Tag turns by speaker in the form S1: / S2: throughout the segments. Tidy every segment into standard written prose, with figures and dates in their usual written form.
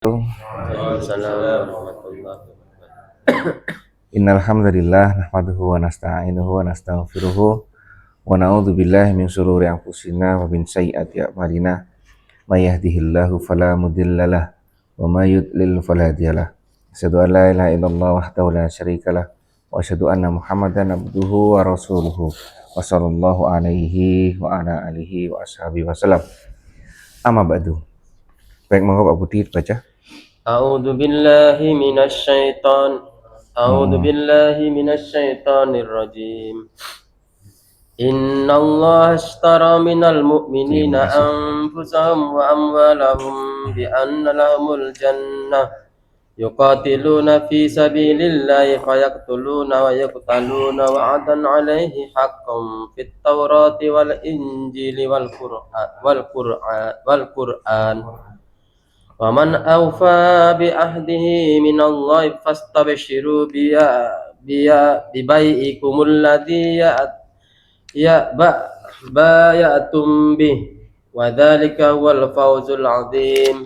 S1: Waalaikumsalam warahmatullahi wabarakatuh.
S2: Innal hamdalillah nahmaduhu wa nasta'inuhu wa nastaghfiruhu wa na'udzu billahi min shururi anfusina wa min sayyiati a'malina. May yahdihillahu fala mudhillalah wa may yudlil fala hadiyalah. Asyhadu an la ilaha illallah wahdahu la syarikalah wa asyhadu anna Muhammadan abduhu wa rasuluhu wa sallallahu alaihi wa ala alihi wa ashabihi wasallam. Amma ba'du. Baik, monggo Pak Budi baca.
S1: A'udzu billahi minasy syaithanir rajim. Innallaha ashtara minal mu'minina anfusahum wa amwalahum bi anna lahumul jannah yuqatiluna fi sabilillahi fayaqtuluna wa yuqtaluna wa'adan 'alaihi haqqan fit tawrati wal injili wal qur'an. Wa man awfa bi ahdihi minallahi fastabshiru bibai'ikumul ladzi bayatum bih wa dzalika huwal fawzul 'adzim.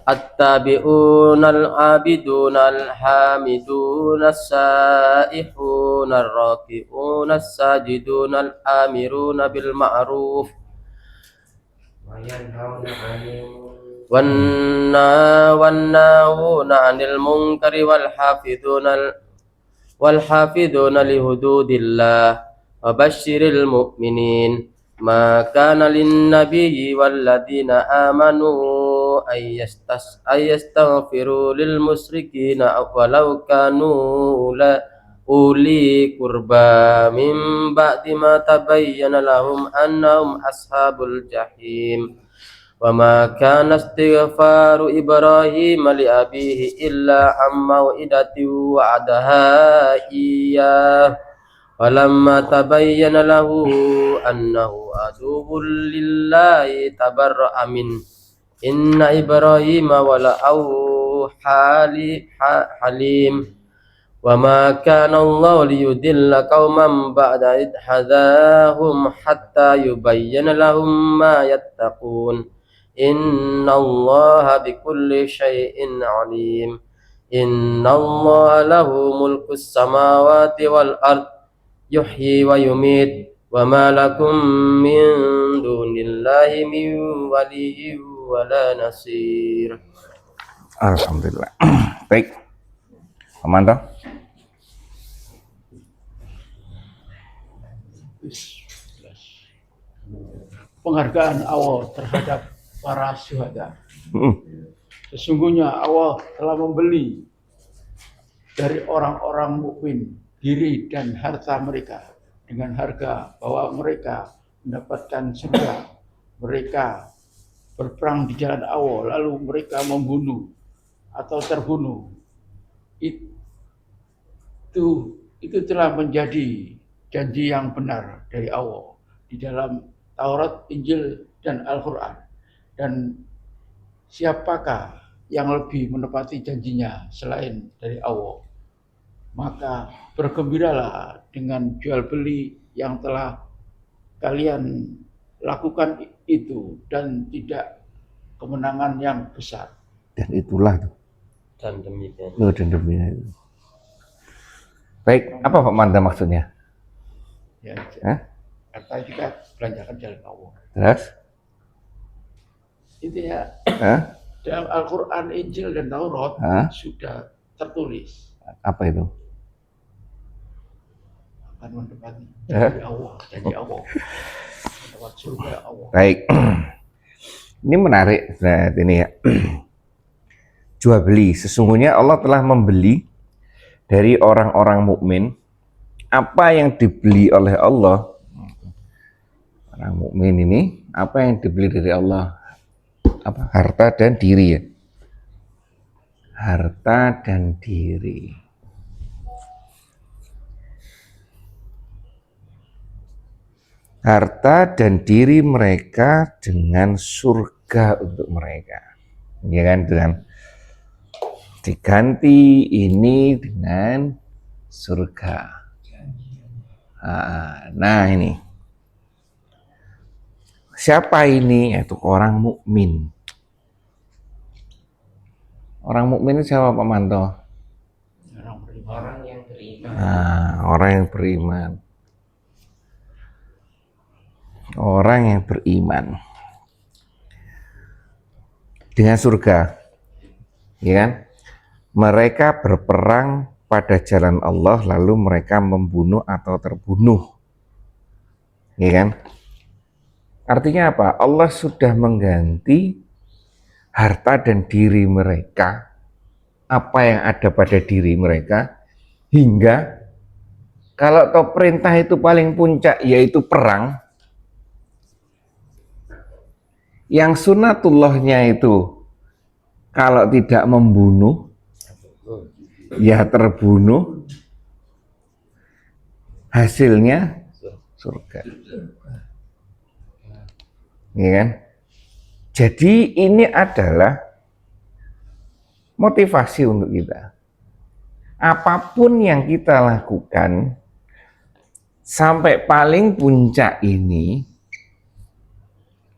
S1: At-tabi'una al-'abiduna al-hamiduna as-sa'ihuna ar-raki'una as-sajiduna al-amiruna bil ma'ruf wannahuna 'anil munkari wal hafiduna li hududillah wa basyiril mu'minin. Ma kana lin nabiyyi wal ladzina amanu ayastaghfiru lil musyrikina walau kanu uli qurba min ba'di ma tabayyana lahum annahum ashabul jahim. Wa ma kana istighfaru Ibrahim li abihi illa an mau'idatin wa'adaha iyyah walamma tabayyana lahu annahu aduwwun lillahi tabarra'a min inna Ibrahima wala'ahu halim. Wa ma kana Allah liyudilla qauman ba'da id hadahum hatta yubayyana lahum ma yattaqun. Innallaha bikulli syai'in 'alim. Innallaha lahu mulkus samawati wal ard yuhyi wa yumit wa ma lakum min dunillahi min waliyyin wala nasir.
S2: Alhamdulillah. Baik. Aman toh?
S3: Penghargaan Allah terhadap para syuhada. Sesungguhnya Allah telah membeli dari orang-orang mukmin diri dan harta mereka dengan harga bahwa mereka mendapatkan surga. Mereka berperang di jalan Allah, lalu mereka membunuh atau terbunuh. Itu telah menjadi janji yang benar dari Allah di dalam Taurat, Injil, dan Al-Quran. Dan siapakah yang lebih menepati janjinya selain dari Allah? Maka bergembiralah dengan jual beli yang telah kalian lakukan itu dan tidak kemenangan yang besar.
S2: Dan itulah tuh.
S1: Dan demikian.
S2: Dan demikian. Baik, apa Pak Manda maksudnya?
S3: Ya, kata kita belanjakan jalan Allah.
S2: Terus?
S3: Intinya dalam Al-Quran, Injil, dan Taurat sudah tertulis.
S2: Apa itu?
S3: Akan mendapati janji Allah, mendapat surga Allah.
S2: Baik. Ini menarik ini ya. Jual beli. Sesungguhnya Allah telah membeli dari orang-orang mukmin apa yang dibeli oleh Allah. Orang mukmin ini apa yang dibeli dari Allah? Apa? Harta dan diri ya. Harta dan diri. Harta dan diri mereka dengan surga untuk mereka. Ya kan, dengan diganti ini dengan surga. Nah ini. Siapa ini? Yaitu orang mukmin. Orang mukmin itu siapa Pak Manto?
S3: Orang yang beriman.
S2: Nah, orang yang beriman. Orang yang beriman dengan surga, ya kan? Mereka berperang pada jalan Allah, lalu mereka membunuh atau terbunuh, ya kan? Artinya apa? Allah sudah mengganti harta dan diri mereka, apa yang ada pada diri mereka, hingga kalau toh perintah itu paling puncak yaitu perang, yang sunatullahnya itu kalau tidak membunuh ya terbunuh, hasilnya surga, ya kan? Jadi ini adalah motivasi untuk kita. Apapun yang kita lakukan sampai paling puncak ini,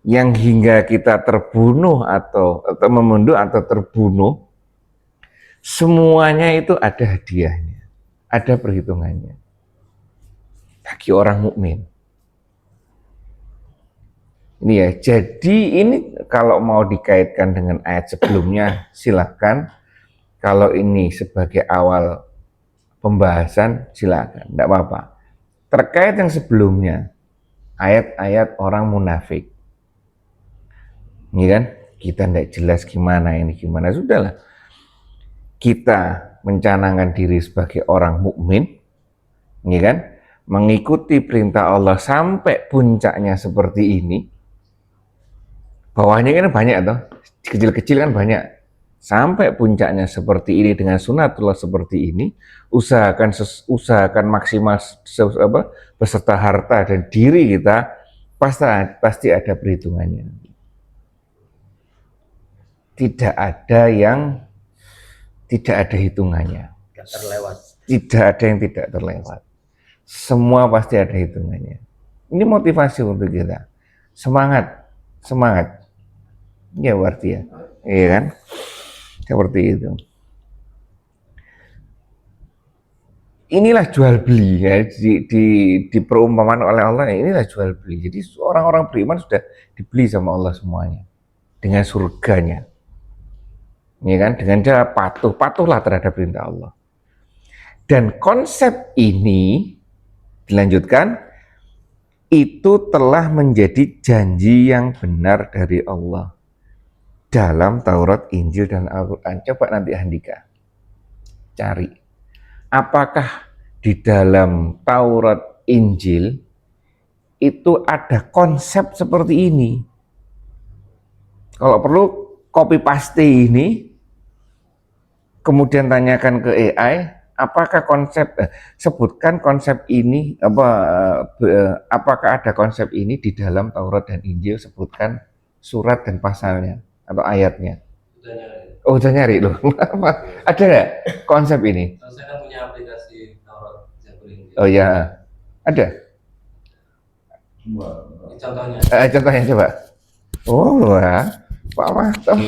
S2: yang hingga kita terbunuh atau membunuh atau terbunuh, semuanya itu ada hadiahnya, ada perhitungannya bagi orang mukmin. Ini ya, jadi ini kalau mau dikaitkan dengan ayat sebelumnya silahkan, kalau ini sebagai awal pembahasan silakan, tidak apa-apa. Terkait yang sebelumnya, ayat-ayat orang munafik, ini kan kita tidak jelas gimana ini gimana, sudahlah. Kita mencanangkan diri sebagai orang mukmin, ini kan, mengikuti perintah Allah sampai puncaknya seperti ini. Bawahnya kan banyak toh, kecil-kecil kan banyak. Sampai puncaknya seperti ini dengan sunatullah seperti ini, usahakan maksimal beserta harta dan diri kita, pasti ada perhitungannya. Tidak ada yang tidak ada hitungannya. Tidak ada yang tidak terlewat. Semua pasti ada hitungannya. Ini motivasi untuk kita. Semangat. Ya berarti ya. Iya kan? Seperti itu. Inilah jual beli ya, di perumpamaan oleh Allah, inilah jual beli. Jadi orang-orang beriman sudah dibeli sama Allah semuanya dengan surganya. Ya kan? Dengan dia patuhlah terhadap perintah Allah. Dan konsep ini dilanjutkan, itu telah menjadi janji yang benar dari Allah dalam Taurat, Injil, dan Al-Quran. Coba nanti Handika cari, apakah di dalam Taurat, Injil itu ada konsep seperti ini. Kalau perlu copy paste ini, kemudian tanyakan ke AI, apakah sebutkan konsep ini, apakah ada konsep ini di dalam Taurat dan Injil, sebutkan surat dan pasalnya atau ayatnya. Oh, udah nyari loh. Ada nggak konsep ini?
S1: Saya kan punya aplikasi Taurat Zabur Injil.
S2: Oh ya, ada.
S1: Contohnya.
S2: Contohnya coba. Oh, wah, Pak Mahtom.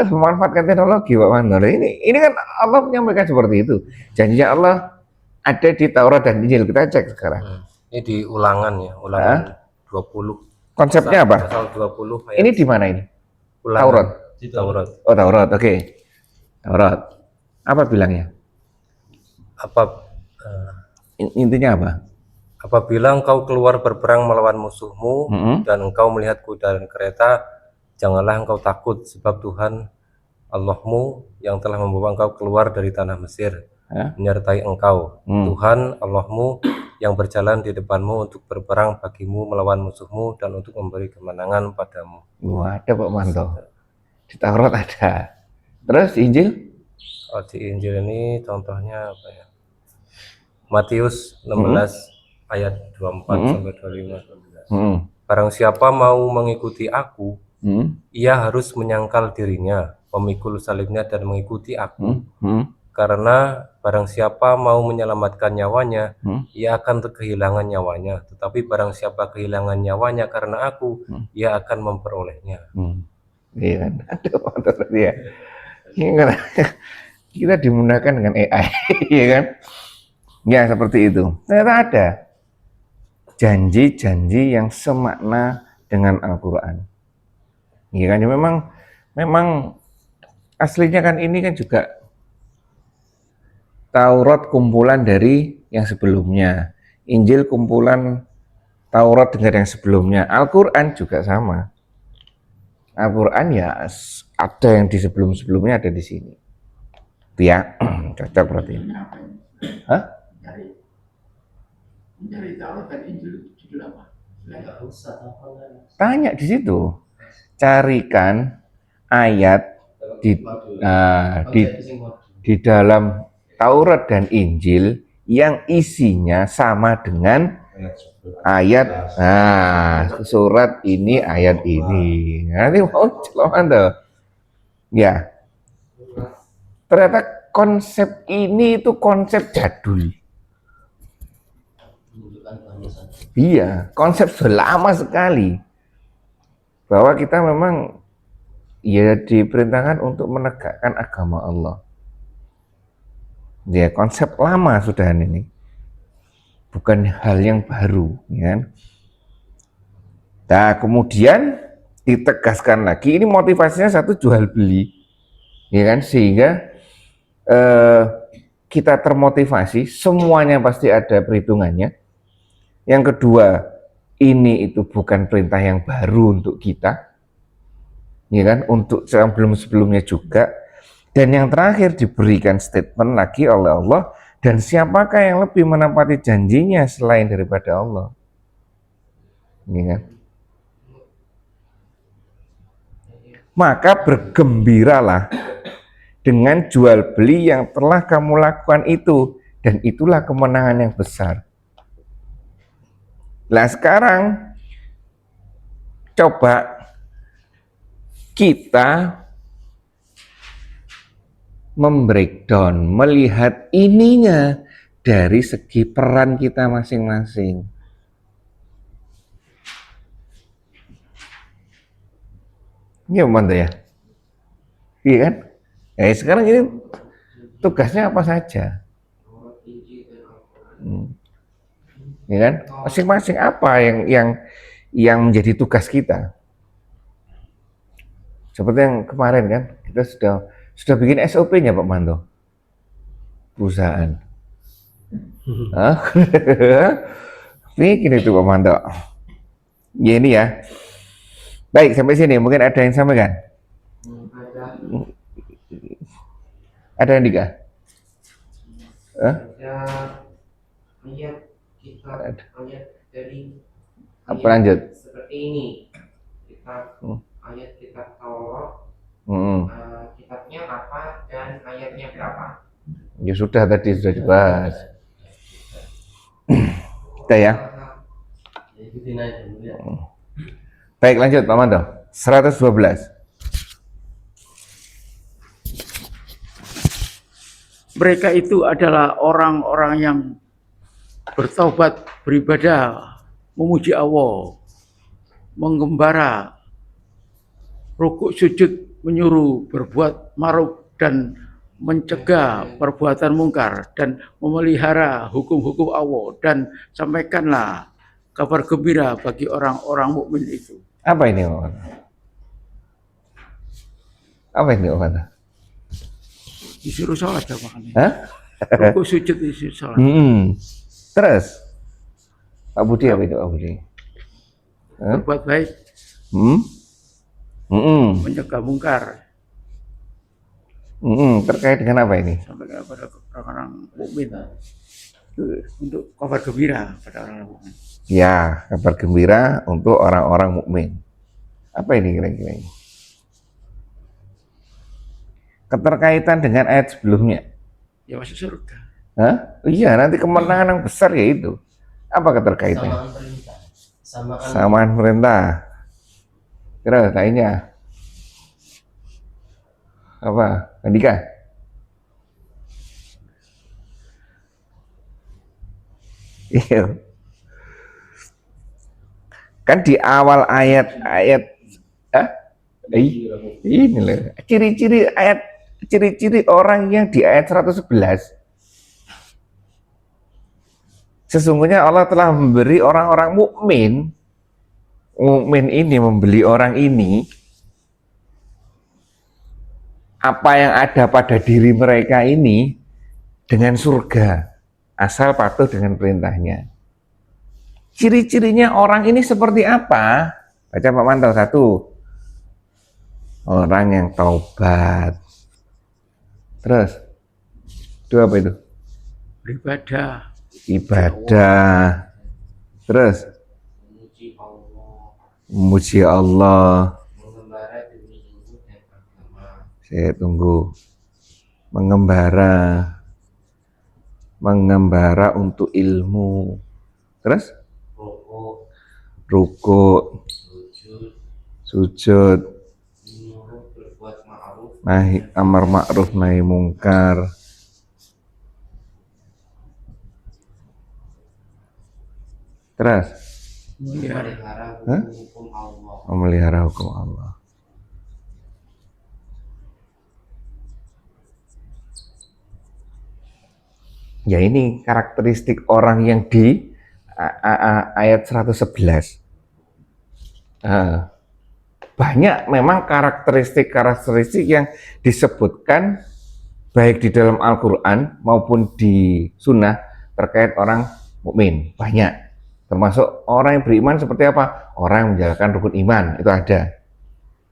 S2: Memanfaatkan teknologi Pak Manor. Ini kan Allah menyampaikan seperti itu. Janjinya Allah ada di Taurat dan Injil. Kita cek sekarang.
S1: Ini di ulangan ya, ulangan 20.
S2: Konsepnya apa?
S1: Pasal 20 ayat.
S2: Ini di mana ini?
S1: Ulangan.
S2: Taurat.
S1: Di Taurat.
S2: Oh, Taurat. Oke. Taurat. Apa bilangnya? Intinya apa?
S1: Apabila engkau keluar berperang melawan musuhmu dan engkau melihat kuda dan kereta, janganlah engkau takut, sebab Tuhan Allahmu yang telah membawa engkau keluar dari tanah Mesir menyertai engkau. Tuhan Allahmu yang berjalan di depanmu untuk berperang bagimu melawan musuhmu dan untuk memberi kemenangan padamu.
S2: Wah, ada Pak Manto. Di Taurat ada. Terus Injil?
S1: Oh, di Injil ini contohnya apa ya? Matius 16 ayat 24 sampai 25. Barang siapa mau mengikuti aku, ia harus menyangkal dirinya, memikul salibnya dan mengikuti aku. Karena barang siapa mau menyelamatkan nyawanya, ia akan kehilangan nyawanya. Tetapi barang siapa kehilangan nyawanya karena aku, ia akan memperolehnya.
S2: Iya kan? Aduh, mantap tadi ya. Ini kan kita dimudahkan dengan AI, ya kan? Ya seperti itu. Ternyata ada janji-janji yang semakna dengan Al-Quran. Ya kan? Ya, memang aslinya kan ini kan juga Taurat kumpulan dari yang sebelumnya, Injil kumpulan Taurat dengan yang sebelumnya, Al-Quran juga sama. Al-Quran ya ada yang di sebelum-sebelumnya ada di sini. Itu ya, cocok berarti. Hah?
S3: Mencari Taurat dan Injil judul apa?
S2: Tanya di situ. Carikan ayat di di dalam Taurat dan Injil yang isinya sama dengan ayat surat ini ayat ini. Nanti mau celokan tuh. Ya. Ternyata konsep ini itu konsep jadul. Iya, konsep sudah lama sekali. Bahwa kita memang ya diperintahkan untuk menegakkan agama Allah. Ya, konsep lama sudah ini. Bukan hal yang baru, ya kan? Nah, kemudian ditegaskan lagi, ini motivasinya satu jual beli, ya kan? Sehingga kita termotivasi, semuanya pasti ada perhitungannya. Yang kedua, ini itu bukan perintah yang baru untuk kita, ya kan? Untuk sebelum-sebelumnya juga. Dan yang terakhir diberikan statement lagi oleh Allah, dan siapakah yang lebih menepati janjinya selain daripada Allah? Ya kan? Maka bergembiralah dengan jual beli yang telah kamu lakukan itu, dan itulah kemenangan yang besar. Nah sekarang coba kita membreakdown, melihat ininya dari segi peran kita masing-masing. Iya Manda ya? Iya kan? Sekarang ini tugasnya apa saja? Ya kan? Masing-masing apa yang menjadi tugas kita? Seperti yang kemarin kan, kita sudah bikin SOP-nya Pak Manto. Perusahaan. Bikin itu Pak Manto. Ya ini ya. Baik, sampai sini mungkin ada yang sampaikan. Ada yang Dika?
S4: Ayat kita dari
S2: apa lanjut?
S4: Seperti ini. Kita ayat kitab Taurat. Kitabnya apa dan ayatnya berapa?
S2: Ya sudah tadi sudah dibahas. Udah ya. Baik lanjut Pak Manto. 112.
S3: Mereka itu adalah orang-orang yang bertaubat, beribadah, memuji Allah, menggembara, rukuk sujud, menyuruh berbuat ma'ruf dan mencegah perbuatan mungkar dan memelihara hukum-hukum Allah, dan sampaikanlah kabar gembira bagi orang-orang mukmin itu.
S2: Apa ini Pak Manto? Apa ini Pak Manto?
S3: Disuruh sholat ya makanya.
S2: Hah?
S3: Rukuk sujud disuruh sholat.
S2: Terus Pak Budi apa itu Pak Budi?
S3: Berbuat baik, mencegah mungkar.
S2: Terkait dengan apa ini?
S3: Sampai kepada orang-orang mukmin untuk kabar gembira pada orang-orang mukmin.
S2: Ya, kabar gembira untuk orang-orang mukmin. Apa ini kira-kira ini? Keterkaitan dengan ayat sebelumnya.
S3: Ya masuk surga.
S2: Hah? Iya, nanti kemenangan yang besar ya itu. Apa keterkaitannya?
S1: Samaan perintah.
S2: Samaan perintah. Kira lainnya apa? Andika? Iya. Kan di awal ayat Ini loh, ciri-ciri orang yang di ayat 111. Sesungguhnya Allah telah memberi orang-orang mukmin ini membeli orang ini apa yang ada pada diri mereka ini dengan surga asal patuh dengan perintahnya. Ciri-cirinya orang ini seperti apa? Baca Pak Mantau. 1, orang yang taubat. Terus 2 apa itu? Ibadah. Terus memuji Allah.
S4: Mengembara demi ilmu dan agama.
S2: Saya tunggu. Mengembara untuk ilmu. Terus rukuk, sujud,
S4: berbuat ma'ruf,
S2: amar ma'ruf nahi mungkar. Terus
S4: memelihara hukum Allah.
S2: memelihara hukum Allah. Ya, ini karakteristik orang yang di ayat 111. Banyak memang karakteristik yang disebutkan baik di dalam Al-Quran maupun di Sunnah terkait orang mukmin. Banyak, termasuk orang yang beriman seperti apa? Orang yang menjalankan rukun iman, itu ada.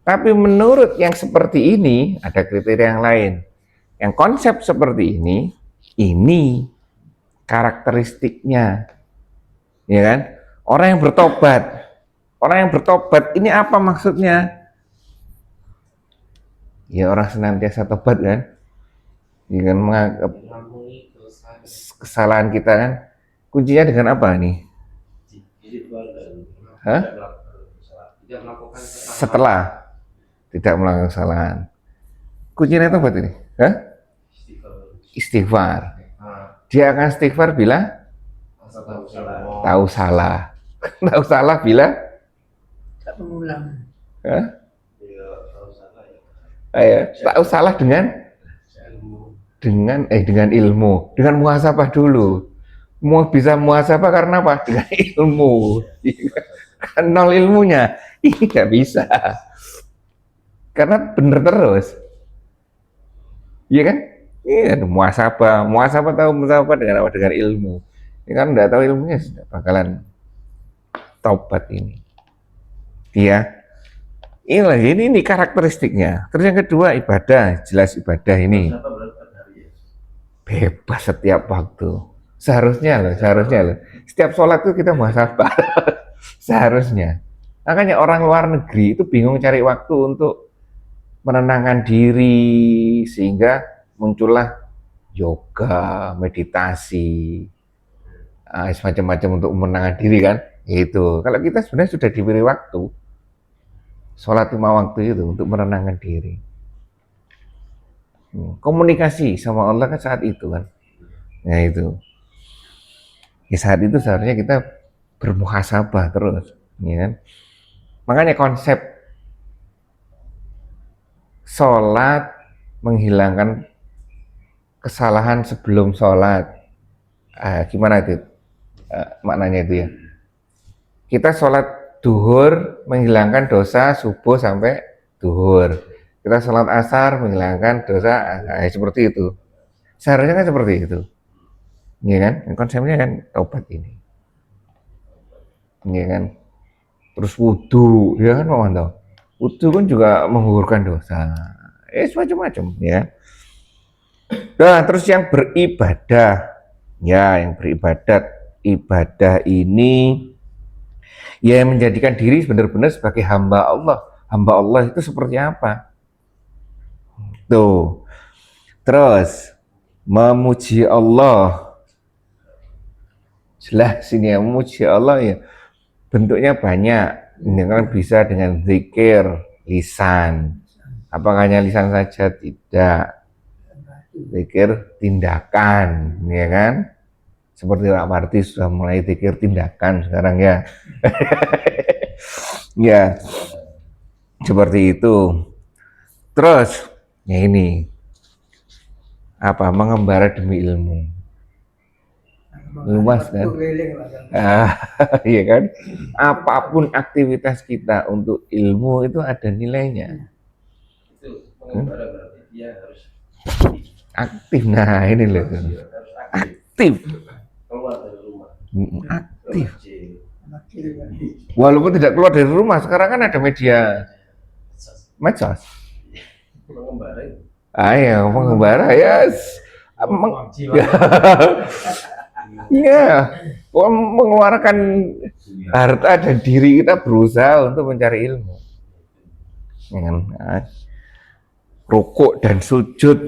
S2: Tapi menurut yang seperti ini ada kriteria yang lain. Yang konsep seperti ini karakteristiknya, ya kan? Orang yang bertobat ini apa maksudnya? Ya, orang senantiasa tobat kan, dengan menganggap kesalahan kita kan. Kuncinya dengan apa nih? Setelah tidak melakukan kesalahan. Kuncinya tobat ini? Istighfar. Dia akan istighfar bila tahu salah. Tahu salah bila
S5: tak mengulang.
S2: Tahu salah dengan ilmu, dengan muhasabah dulu. Mau bisa muhasabah karena apa? Dengan ilmu. Nol ilmunya, ini nggak bisa. Karena bener terus, iya kan? Iya, muhasabah tahu dengan apa? Dengan ilmu. Ini kan nggak tahu ilmunya, sudah bakalan taubat ini. Iya. Ini karakteristiknya. Terus yang kedua ibadah, jelas ibadah ini bebas setiap waktu. Seharusnya loh. Setiap sholat itu kita muhasabah. Seharusnya. Makanya orang luar negeri itu bingung cari waktu untuk menenangkan diri, sehingga muncullah yoga, meditasi, semacam-macam untuk menenangkan diri kan. Itu. Kalau kita sebenarnya sudah diberi waktu. Sholat 5 waktu itu untuk menenangkan diri. Komunikasi sama Allah kan saat itu kan. Ya itu. Ya, saat itu seharusnya kita bermuhasabah terus, ya kan? Makanya konsep sholat menghilangkan kesalahan sebelum sholat. Gimana itu? Maknanya itu ya. Kita sholat duhur menghilangkan dosa subuh sampai duhur. Kita sholat asar menghilangkan dosa, seperti itu. Seharusnya kan seperti itu. Iya kan? Konsepnya kan taubat ini. Iya kan? Terus wudhu, ya kan Pak Manto? Wudhu kan juga menggugurkan dosa. Semacam-macam, ya. Nah, terus yang beribadah. Ya, yang beribadat. Ibadah ini ya menjadikan diri benar-benar sebagai hamba Allah. Hamba Allah itu seperti apa? Tuh. Terus memuji Allah. Jelas sini ya, memuji Allah ya bentuknya banyak. Ini kan bisa dengan zikir lisan. Apakah hanya lisan saja? Tidak. Zikir tindakan, ya kan? Seperti Pak Marti sudah mulai zikir tindakan sekarang ya. Ya. Seperti itu. Terus, ya ini apa? Mengembara demi ilmu. Luas kan? Iya kan? Apapun aktivitas kita untuk ilmu itu ada nilainya.
S1: Itu pengembara berarti dia harus
S2: Aktif. Nah, ini loh. Aktif.
S1: keluar dari rumah.
S2: Aktif. Walaupun tidak keluar dari rumah, sekarang kan ada media medsos.
S1: Pengembara itu.
S2: Ayo, mengembara ya. Iya, mengeluarkan harta dan diri kita berusaha untuk mencari ilmu. Rukuk dan sujud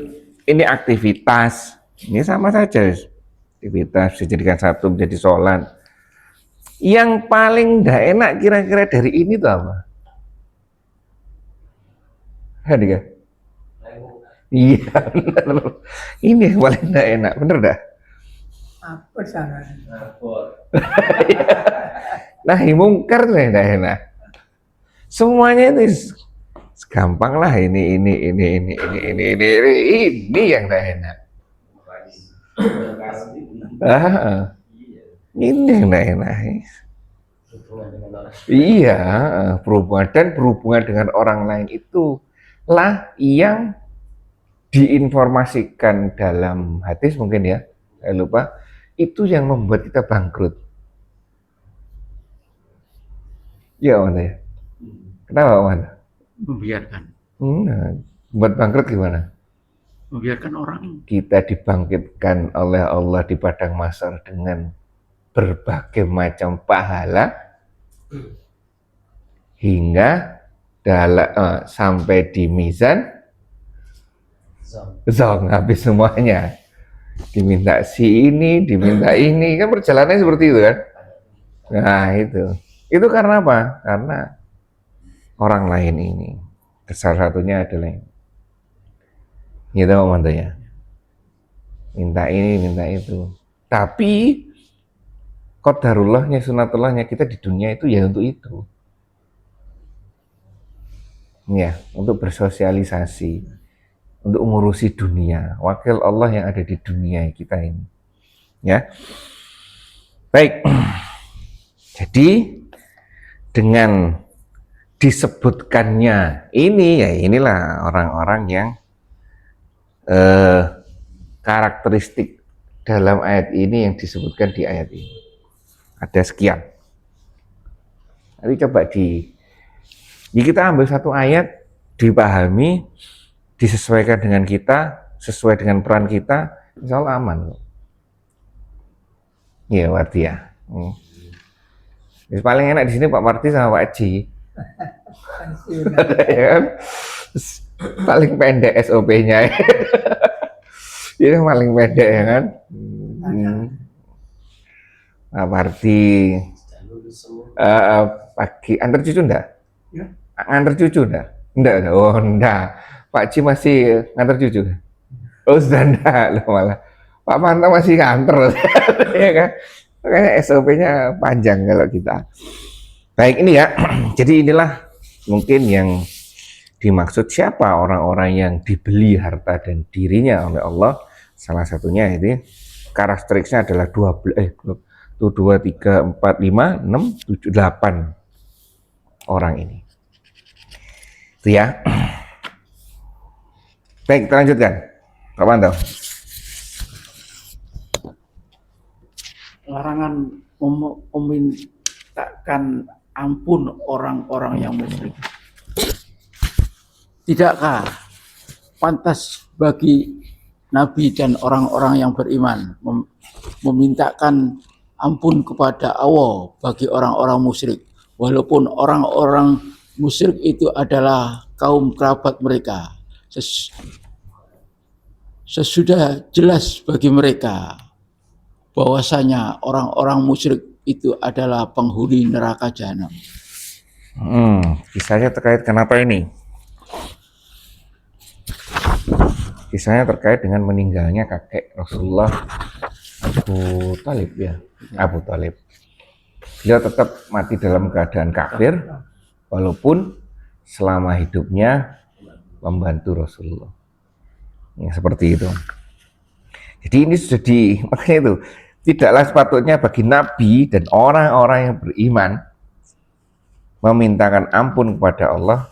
S2: ini aktivitas, ini sama saja. Aktivitas dijadikan satu menjadi sholat. Yang paling tidak enak kira-kira dari ini tuh apa? Hadir. Iya, benar. Ini yang paling tidak enak, bener dah.
S5: Apa sana?
S2: Nah, mungkar tuh yang tidak enak. Semuanya itu gampang lah ini yang tidak enak. Ini yang tidak enak. Iya, berhubungan dengan orang lain itu lah yang diinformasikan dalam hadis mungkin ya, saya lupa, itu yang membuat kita bangkrut. Ya, mana ya? Kenapa, mana?
S3: Membiarkan.
S2: Buat bangkrut gimana?
S3: Membiarkan orang.
S2: Kita dibangkitkan oleh Allah di padang mahsyar dengan berbagai macam pahala hingga sampai di mizan zong habis semuanya. Diminta si ini, diminta ini, kan perjalanannya seperti itu kan? Nah itu karena apa? Karena orang lain ini. Salah satunya adalah gitu mantunya. Minta ini, minta itu. Tapi qadarullahnya, sunatullahnya kita di dunia itu ya untuk itu. Ya, untuk bersosialisasi, untuk mengurusi dunia, wakil Allah yang ada di dunia kita ini. Ya. Baik. Jadi dengan disebutkannya ini, ya inilah orang-orang yang karakteristik dalam ayat ini yang disebutkan di ayat ini. Ada sekian. Nanti coba kita ambil satu ayat, dipahami, disesuaikan dengan kita, sesuai dengan peran kita, insya Allah aman. Iya, Warti ya. Paling enak di sini Pak Marti sama Pak Haji. Ya kan? Paling pendek SOP-nya. Ini paling pendek ya kan? Pak Marti. Pagi antar cucu enggak?
S5: Ya.
S2: Antar cucu enggak? Enggak. Oh, enggak. Pak Ci masih ngantar cucu. Oh, sudah enggak loh malah. Pak Manta masih nganter. Ya kan? Makanya SOP-nya panjang kalau kita. Baik, ini ya. Jadi inilah mungkin yang dimaksud siapa orang-orang yang dibeli harta dan dirinya oleh Allah. Salah satunya ini karakteristiknya adalah 2, 3, 4, 5, 6, 7, 8 orang ini. Itu ya. Baik, kita lanjutkan. Pak Manto.
S3: Larangan memintakan ampun orang-orang yang musyrik. Tidakkah pantas bagi Nabi dan orang-orang yang beriman memintakan ampun kepada Allah bagi orang-orang musyrik, walaupun orang-orang musyrik itu adalah kaum kerabat mereka. Sesudah jelas bagi mereka bahwasanya orang-orang musyrik itu adalah penghuni neraka jahanam.
S2: Kisahnya terkait kenapa ini? Kisahnya terkait dengan meninggalnya kakek Rasulullah Abu Talib ya. Abu Talib. Beliau tetap mati dalam keadaan kafir, walaupun selama hidupnya membantu Rasulullah. Ya, seperti itu. Jadi ini sudah makanya itu tidaklah sepatutnya bagi Nabi dan orang-orang yang beriman memintakan ampun kepada Allah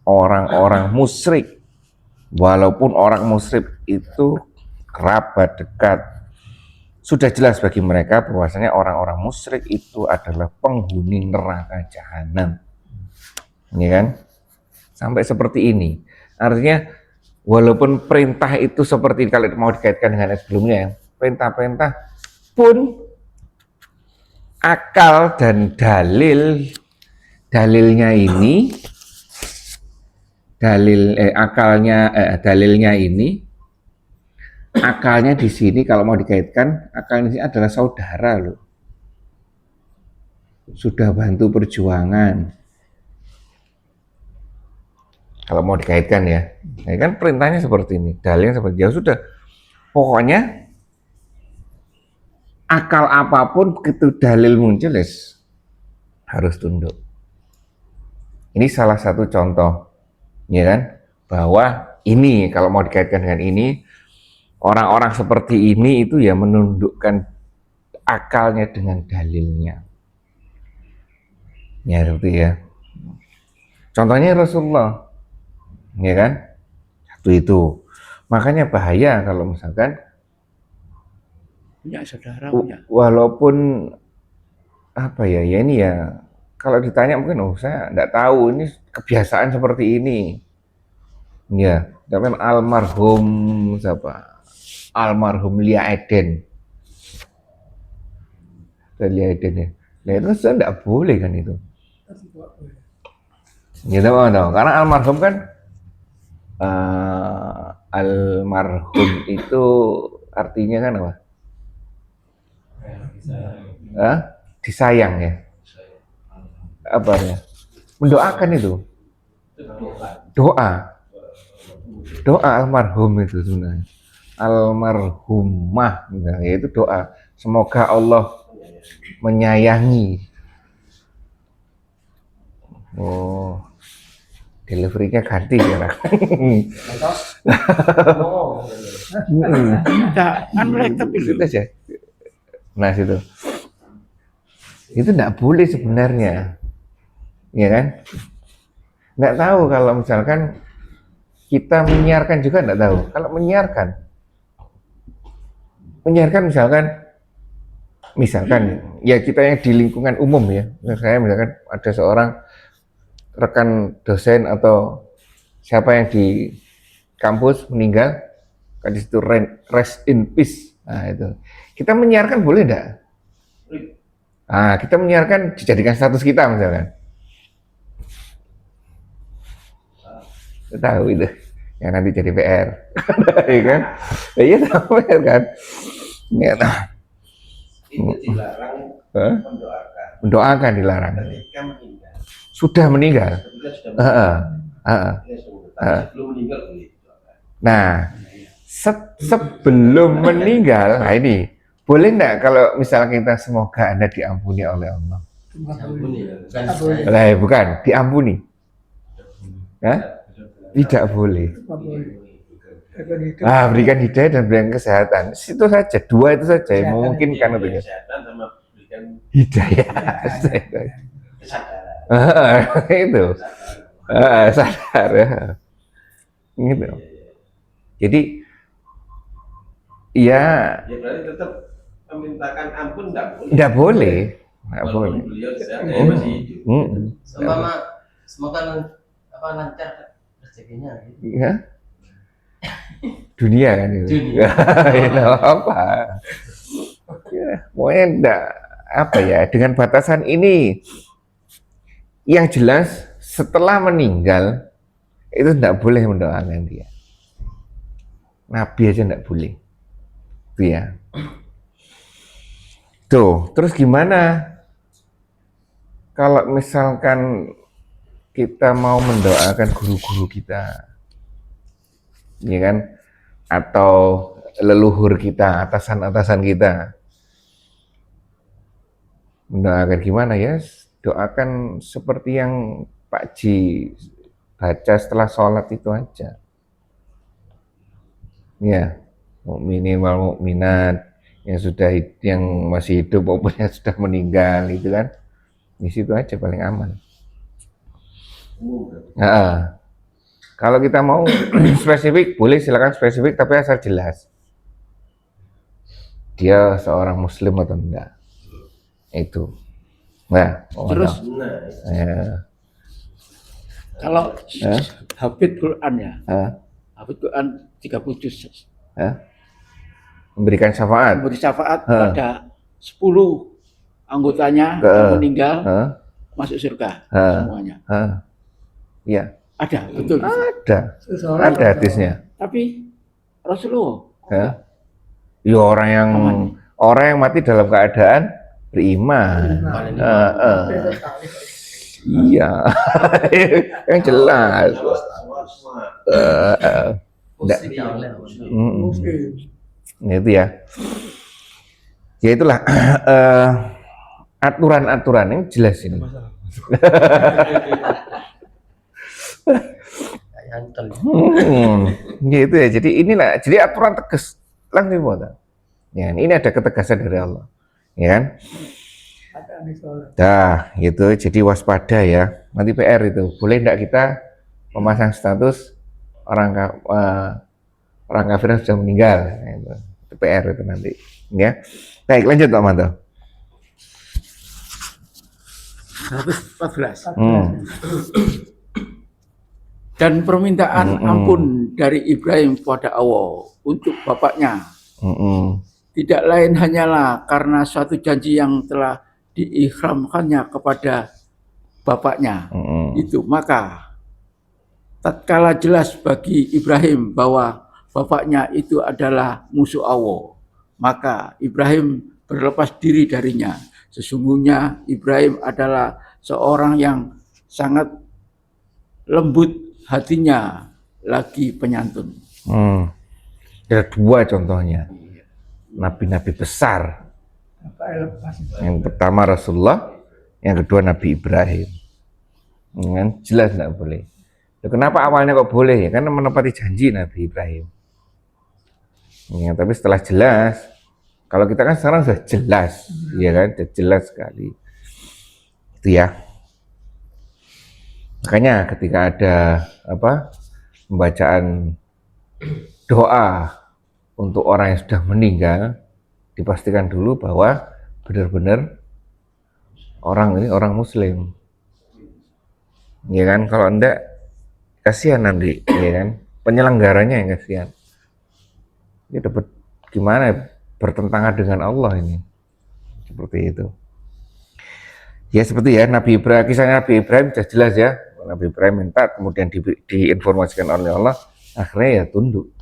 S2: orang-orang musyrik, walaupun orang musyrik itu kerabat dekat. Sudah jelas bagi mereka bahwasanya orang-orang musyrik itu adalah penghuni neraka jahanam. Ya kan? Sampai seperti ini. Artinya walaupun perintah itu seperti kalau mau dikaitkan dengan sebelumnya, perintah-perintah pun akal dan dalilnya ini akalnya di sini kalau mau dikaitkan, akalnya di sini adalah saudara loh. Sudah bantu perjuangan. Kalau mau dikaitkan ya kan perintahnya seperti ini, dalilnya seperti ya sudah. Pokoknya akal apapun begitu dalil muncul harus tunduk. Ini salah satu contoh, ya kan? Bahwa ini kalau mau dikaitkan dengan ini, orang-orang seperti ini itu ya menundukkan akalnya dengan dalilnya. Ya seperti ya. Contohnya Rasulullah, ya kan? Satu itu. Makanya bahaya kalau misalkan
S3: punya saudara punya.
S2: Walaupun apa ya ini ya kalau ditanya mungkin saya enggak tahu ini kebiasaan seperti ini. Ya, tapi almarhum siapa? Almarhum Lia Eden. Lia Eden ya. Nah itu saya enggak boleh kan itu. Ya tahu, karena almarhum kan almarhum itu artinya kan apa? Disayang ya. Apa ya? Mendoakan itu. Doa almarhum itu sebenarnya. Almarhumah, yaitu doa. Semoga Allah menyayangi. Oh, deliverynya ganti sekarang.
S3: Kan melek tapi
S2: Itu aja. Nah situ. Itu enggak boleh sebenarnya. Ya kan? Enggak tahu kalau misalkan kita menyiarkan juga enggak tahu. Kalau menyiarkan misalkan ya kita yang di lingkungan umum ya. Saya misalkan ada seorang rekan dosen atau siapa yang di kampus meninggal, kan di situ rest in peace. Nah itu. Kita menyiarkan boleh enggak? Nah, kita menyiarkan dijadikan status kita misalkan. Kita tahu itu. Yang nanti jadi PR. Iya kan? Iya tahu PR kan? Ya,
S4: Itu dilarang mendoakan.
S2: Mendoakan dilarang.
S4: Ketika meninggal.
S2: Sudah meninggal.
S4: Ketika sudah meninggal. Sebelum meninggal boleh doakan.
S2: Nah, sebelum meninggal, nah ini boleh enggak kalau misalnya kita semoga Anda diampuni oleh Allah?
S1: Ampuni ya, bukan
S5: Tak boleh.
S1: saya.
S2: Lah, bukan, diampuni. Hah? Tidak boleh. Berikan hidayah dan berikan kesehatan. Itu saja, dua itu saja yang memungkinkan itu ya.
S4: Kesehatan sama berikan
S2: Hidayah.
S4: kesadaran.
S2: Itu. Sadar ya. Gitu. Jadi ya
S4: Ya berarti tetap memintakan ampun
S2: enggak boleh. Enggak boleh.
S4: Walaupun beliau masih hidup.
S1: Semoga lancar rezekinya gitu.
S2: Ya. Dunia kan itu.
S1: Dunia.
S2: Itu apa? Ya, pokoknya enggak apa ya, dengan batasan ini yang jelas setelah meninggal itu enggak boleh mendoakan dia. Nabi aja enggak boleh. Itu ya. Tuh, terus gimana kalau misalkan kita mau mendoakan guru-guru kita, ya kan? Atau leluhur kita, atasan-atasan kita. Mendoakan gimana ya? Doakan seperti yang Pak Ji baca setelah sholat itu aja. Ya, mukminin wal mukminat yang masih hidup maupun yang sudah meninggal itu kan, di situ aja paling aman. Nah, kalau kita mau spesifik boleh, silakan spesifik, tapi asal jelas dia seorang muslim atau enggak. Itu. Nah,
S3: Terus
S2: ya.
S3: kalau hafid Quran ya, hafid Quran 30 juz,
S2: Memberikan syafaat.
S3: memberi syafaat pada 10 anggotanya yang meninggal masuk surga semuanya.
S2: Iya.
S3: Ada, betul.
S2: Ada hadisnya.
S3: Tapi Rasulullah
S2: Ya orang yang mati dalam keadaan beriman. Iya. Yang jelas. Itu ya. Ya itulah aturan-aturan yang jelas ini. Gitu ya. Jadi inilah, jadi aturan tegas langsung buat. Ya, ini ada ketegasan dari Allah. Ya kan? Dah, gitu. Jadi waspada ya. Nanti PR itu. Boleh enggak kita memasang status orang kafir yang sudah meninggal? Itu PR itu nanti. Ya. Baik, lanjut Pak Manto.
S3: 114. Dan permintaan ampun dari Ibrahim pada Allah untuk bapaknya tidak lain hanyalah karena suatu janji yang telah diikhramkannya kepada bapaknya. Itu maka tatkala jelas bagi Ibrahim bahwa bapaknya itu adalah musuh Allah, maka Ibrahim berlepas diri darinya. Sesungguhnya Ibrahim adalah seorang yang sangat lembut hatinya, lagi penyantun.
S2: Ada dua contohnya. Nabi-nabi besar. Yang pertama Rasulullah, yang kedua Nabi Ibrahim. Jelas tidak boleh. Kenapa awalnya kok boleh? Karena menepati janji Nabi Ibrahim. Ya, tapi setelah jelas, kalau kita kan sekarang sudah jelas, ya kan, sudah jelas sekali. Itu ya. Makanya ketika ada pembacaan doa untuk orang yang sudah meninggal, dipastikan dulu bahwa benar-benar orang ini orang muslim. Ya kan, kalau enggak kasihan nanti, ya kan, penyelenggaranya yang kasihan. Ini dapat gimana bertentangan dengan Allah ini. Seperti itu. Ya seperti ya Nabi Ibrahim, kisahnya Nabi Ibrahim sudah jelas ya. Nabi Ibrahim minta, kemudian diinformasikan oleh Allah, akhirnya ya tunduk.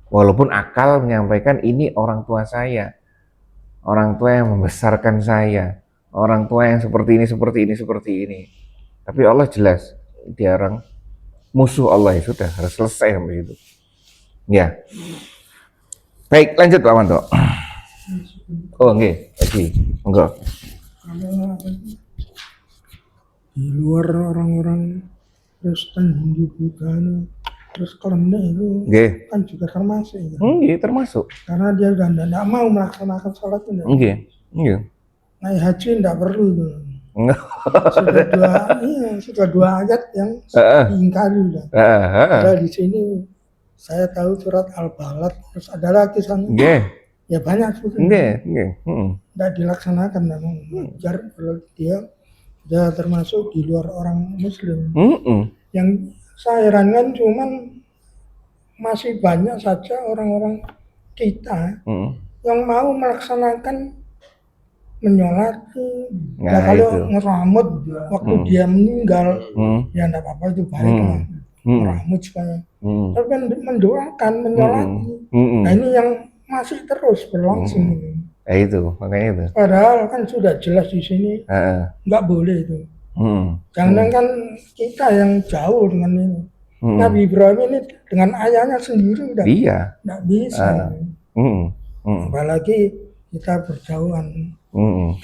S2: Walaupun akal menyampaikan ini orang tua saya, orang tua yang membesarkan saya, orang tua yang seperti ini. Tapi Allah jelas, dia orang musuh Allah, ya sudah harus selesai sampai itu. Ya. Baik, lanjut Pak Manto. Oh, enggak, lagi, enggak.
S5: Di luar orang-orang Kristen, Hindu, Buddha, terus Kolombia itu kan juga termasuk. Ya.
S2: Iya, termasuk.
S5: Karena dia udah tidak mau melaksanakan sholat itu.
S2: Iya.
S5: Naik haji tidak perlu.
S2: Enggak.
S5: Sudah dua ayat yang diingkari. Padahal di sini saya tahu surat Al-Balad, terus ada lagi sana. Ya banyak juga. Tidak dilaksanakan memang. Wajar kalau dia termasuk di luar orang muslim. Yang saya herankan cuman masih banyak saja orang-orang kita yang mau melaksanakan menyolati. Nah, kalau ngeramut waktu dia meninggal, ya enggak apa-apa, itu baik lah. Ngeramut supaya. Tapi kan mendoakan, menyolati. Nah ini yang masih terus berlangsung.
S2: Itu, makanya itu.
S5: Padahal kan sudah jelas di sini nggak boleh itu. Jangan kan kita yang jauh dengan ini. Nabi Ibrahim ini dengan ayahnya sendiri udah nggak bisa. Apalagi kita berjauhan.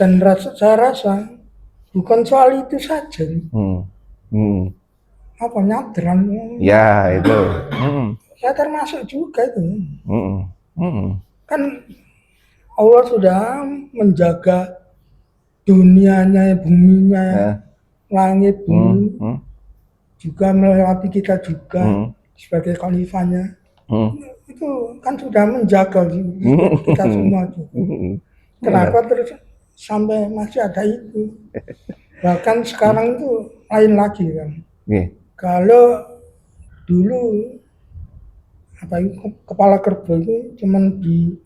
S5: Dan saya rasa bukan soal itu saja. apa nyadran.
S2: Ya itu.
S5: Saya termasuk juga itu. Kan Allah sudah menjaga dunianya, buminya, langit, bumi, juga melewati kita juga sebagai khalifahnya. Itu kan sudah menjaga kita semua juga. Kenapa terus sampai masih ada itu? Bahkan sekarang itu lain lagi kan. Kalau dulu apa itu kepala kerbau itu cuman di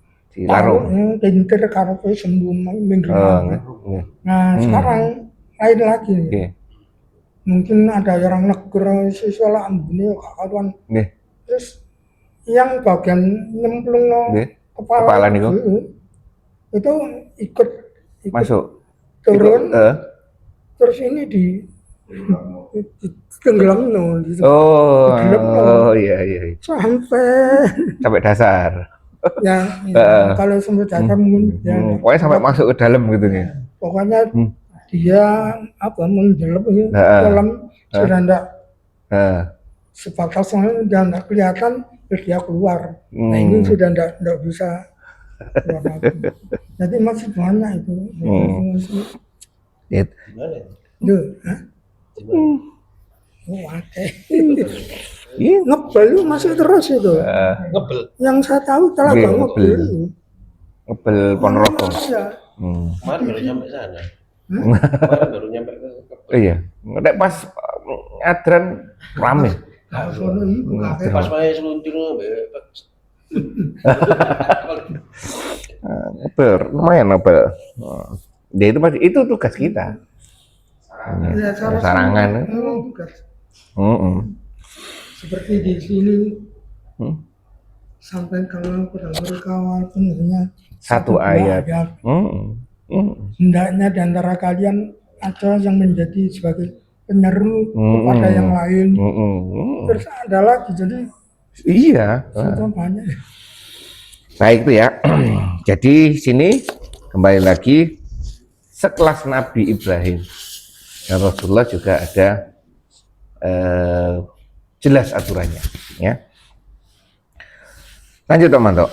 S2: larung,
S5: pinter karepe sembuh minggu. Nah sekarang lain lagi. Mungkin ada orang negur siswa ambune karuan. Terus yang bagian nyemplung kepala itu ikut
S2: masuk
S5: turun. Terus ini tenggelam gitu.
S2: Iya. Sampai dasar.
S5: Ya, kalau sampai dasar mungkin
S2: pokoknya sampai masuk ke dalam gitu nih.
S5: Pokoknya dia menjelep dalam sudah enggak sebatas sudah enggak kelihatan, terus dia keluar. Nah ini sudah enggak bisa keluar lagi. Jadi masih banyak itu. Ngebel masih terus itu.
S1: Ngebel.
S5: Yang saya tahu Telaga Ngebel.
S2: Ngebel Ponorogo.
S1: Kemarin baru nyampe sana. Kemarin baru nyampe ke Ngebel.
S2: Iya. Nek pas adran rame.
S1: Pas main seluncur
S2: Ngebel, lumayan Ngebel. Ya itu tugas kita. Sarangan.
S5: Seperti di sini sampai kalau pada mereka walaupun hanya
S2: satu ayat.
S5: Hendaknya di antara kalian ada yang menjadi sebagai penyeru kepada yang lain. Terus ada lagi jadi
S2: iya.
S5: Banyak.
S2: Baik itu ya. Jadi sini kembali lagi sekelas Nabi Ibrahim dan Rasulullah juga ada jelas aturannya, ya. Lanjut teman-teman.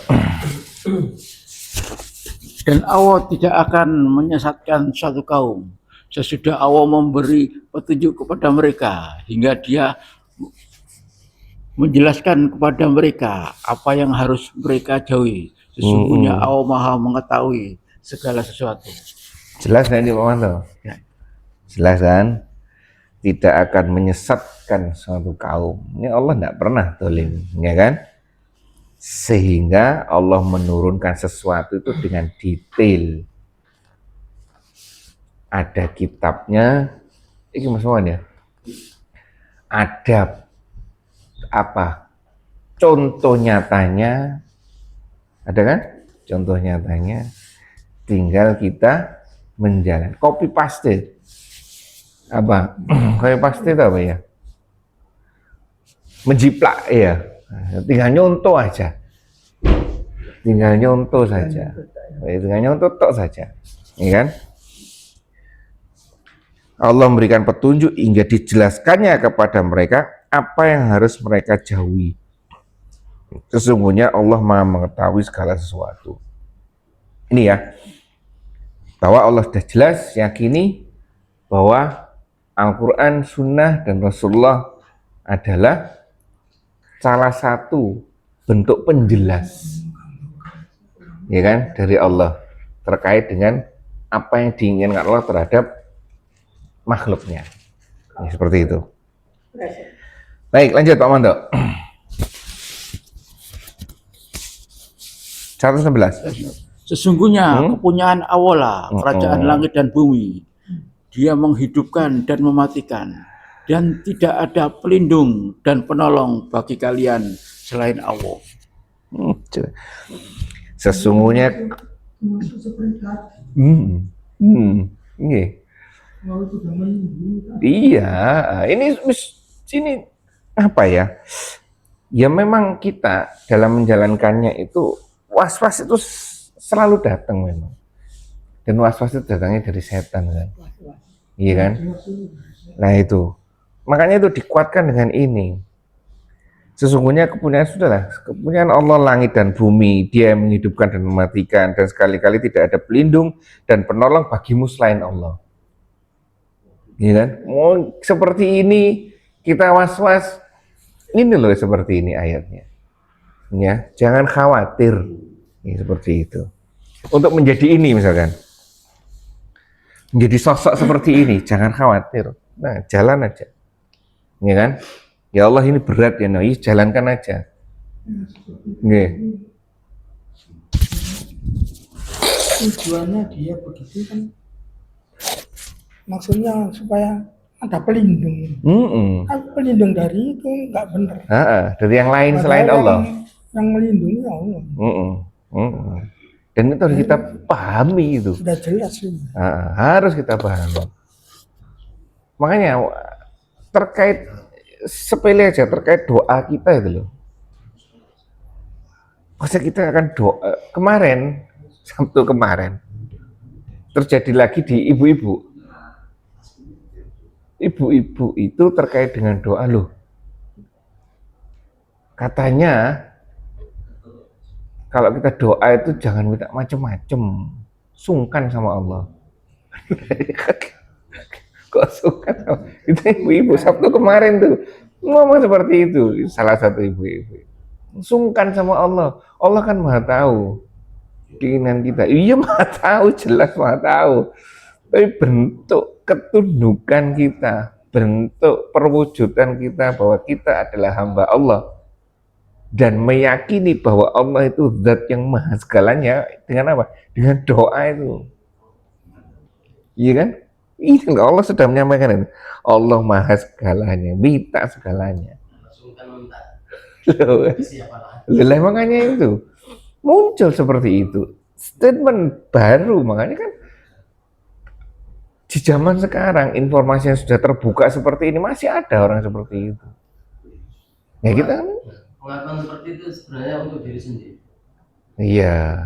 S3: Dan Allah tidak akan menyesatkan suatu kaum sesudah Allah memberi petunjuk kepada mereka hingga Dia menjelaskan kepada mereka apa yang harus mereka jauhi. Sesungguhnya Allah Maha mengetahui segala sesuatu.
S2: Jelas kan ini teman-teman? Ya. Jelas kan? Tidak akan menyesatkan suatu kaum. Ini Allah tidak pernah dolim, ya kan? Sehingga Allah menurunkan sesuatu itu dengan detail. Ada kitabnya, ini maksudnya. Ada apa? Contoh nyatanya, ada kan? Contoh nyatanya, tinggal kita menjalan. Copy paste. Apa? Copy paste itu apa ya? Menjiplak ya. Tinggal nyontoh aja. Tinggal nyontoh saja. Tinggal nyontoh tok saja. Ya kan? Allah memberikan petunjuk hingga dijelaskannya kepada mereka apa yang harus mereka jauhi. Sesungguhnya Allah Maha mengetahui segala sesuatu. Ini ya. Bahwa Allah sudah jelas yakini bahwa Al-Quran, Sunnah, dan Rasulullah adalah salah satu bentuk penjelas, ya kan, dari Allah terkait dengan apa yang diinginkan Allah terhadap makhluknya. Ya, seperti itu. Baik, lanjut Pak Mondo. 111.
S3: Sesungguhnya kepunyaan Allah kerajaan langit dan bumi. Dia menghidupkan dan mematikan, dan tidak ada pelindung dan penolong bagi kalian selain Allah.
S2: Sesungguhnya iya, ini apa ya? Ya memang kita dalam menjalankannya itu was-was itu selalu datang memang. Dan was-was itu datangnya dari setan kan. Iya kan? Nah itu. Makanya itu dikuatkan dengan ini. Sesungguhnya kepunyaan Allah langit dan bumi, Dia yang menghidupkan dan mematikan, dan sekali-kali tidak ada pelindung dan penolong bagimu selain Allah. Ya kan? Mau seperti ini kita was-was, ini loh seperti ini ayatnya. Ya, jangan khawatir. Ya, seperti itu. Untuk menjadi ini misalkan, menjadi sosok seperti ini, jangan khawatir. Nah, jalan aja. Ya kan? Ya Allah ini berat ya, nah, jalankan aja. Nggih.
S5: Tujuannya dia begitu kan, maksudnya supaya ada pelindung. Kan pelindung dari itu nggak benar.
S2: Dari yang lain selain Allah.
S5: Yang melindungi Allah.
S2: Dan itu harus kita pahami itu.
S5: Sudah jelas ini.
S2: Harus kita pahami. Makanya terkait sepele aja, terkait doa kita itu loh. Masa kita akan doa kemarin, Sabtu kemarin terjadi lagi di ibu-ibu. Ibu-ibu itu terkait dengan doa loh. Katanya kalau kita doa itu jangan minta macem-macem, sungkan sama Allah. Kok sungkan? Itu ibu-ibu Sabtu kemarin tuh ngomong seperti itu, salah satu ibu-ibu. Sungkan sama Allah. Allah kan maha tahu keinginan kita. Iya maha tahu, jelas maha tahu. Tapi bentuk ketundukan kita, bentuk perwujudan kita bahwa kita adalah hamba Allah dan meyakini bahwa Allah itu zat yang maha segalanya dengan apa? Dengan doa itu. Iya kan? Ini Allah sudah menyampaikan itu. Allah maha segalanya, minta segalanya. Loh, makanya itu muncul seperti itu. Statement baru, makanya kan di zaman sekarang informasi yang sudah terbuka seperti ini masih ada orang seperti itu. Ya kita kan
S1: pengakuan seperti itu sebenarnya untuk diri sendiri.
S2: Iya,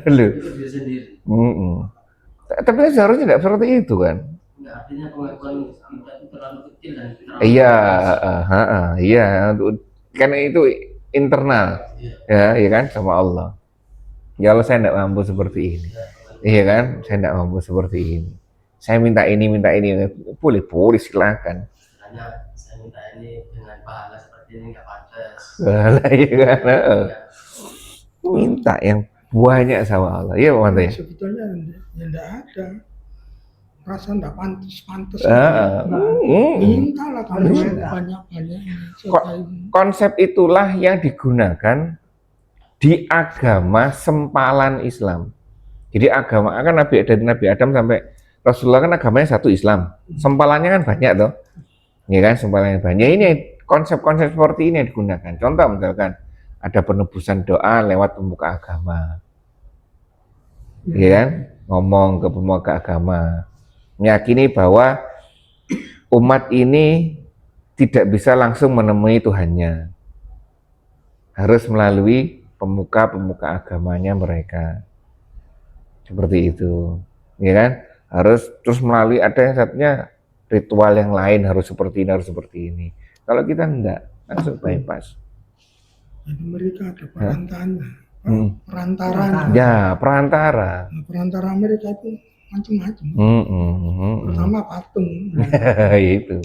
S1: Itu diri sendiri.
S2: Tapi seharusnya tidak seperti itu kan?
S1: Enggak, artinya pengakuan kita itu terlalu kecil dan terlalu
S2: iya, karena itu internal, ya kan sama Allah. Ya Allah, saya tidak mampu seperti ini, iya kan? Saya tidak mampu seperti ini. Saya minta ini, boleh silakan.
S1: Hanya saya minta ini dengan pahala seperti ini nggak pantas.
S2: Iya kan? Minta yang banyak sama Allah. Iya, Pak.
S5: Sebetulnya ya tidak ada rasa tidak pantas. Mintalah kalau banyak.
S2: Konsep itulah yang digunakan di agama sempalan Islam. Jadi agama kan dari Nabi Adam sampai Rasulullah kan agamanya satu Islam. Sempalannya kan banyak toh. Ya kan, sempalannya banyak. Ini konsep-konsep seperti ini yang digunakan. Contoh misalkan ada penebusan doa lewat pemuka agama. Ya kan? Ngomong ke pemuka agama. Meyakini bahwa umat ini tidak bisa langsung menemui Tuhannya. Harus melalui pemuka-pemuka agamanya mereka. Seperti itu. Ya kan? Harus terus melalui ada yang satunya ritual yang lain harus seperti ini. Kalau kita enggak, langsung bypass.
S5: Jadi mereka ada perantaranya.
S2: Ya, perantara.
S5: Perantara mereka itu macam-macam. Pertama patung.
S2: Itu.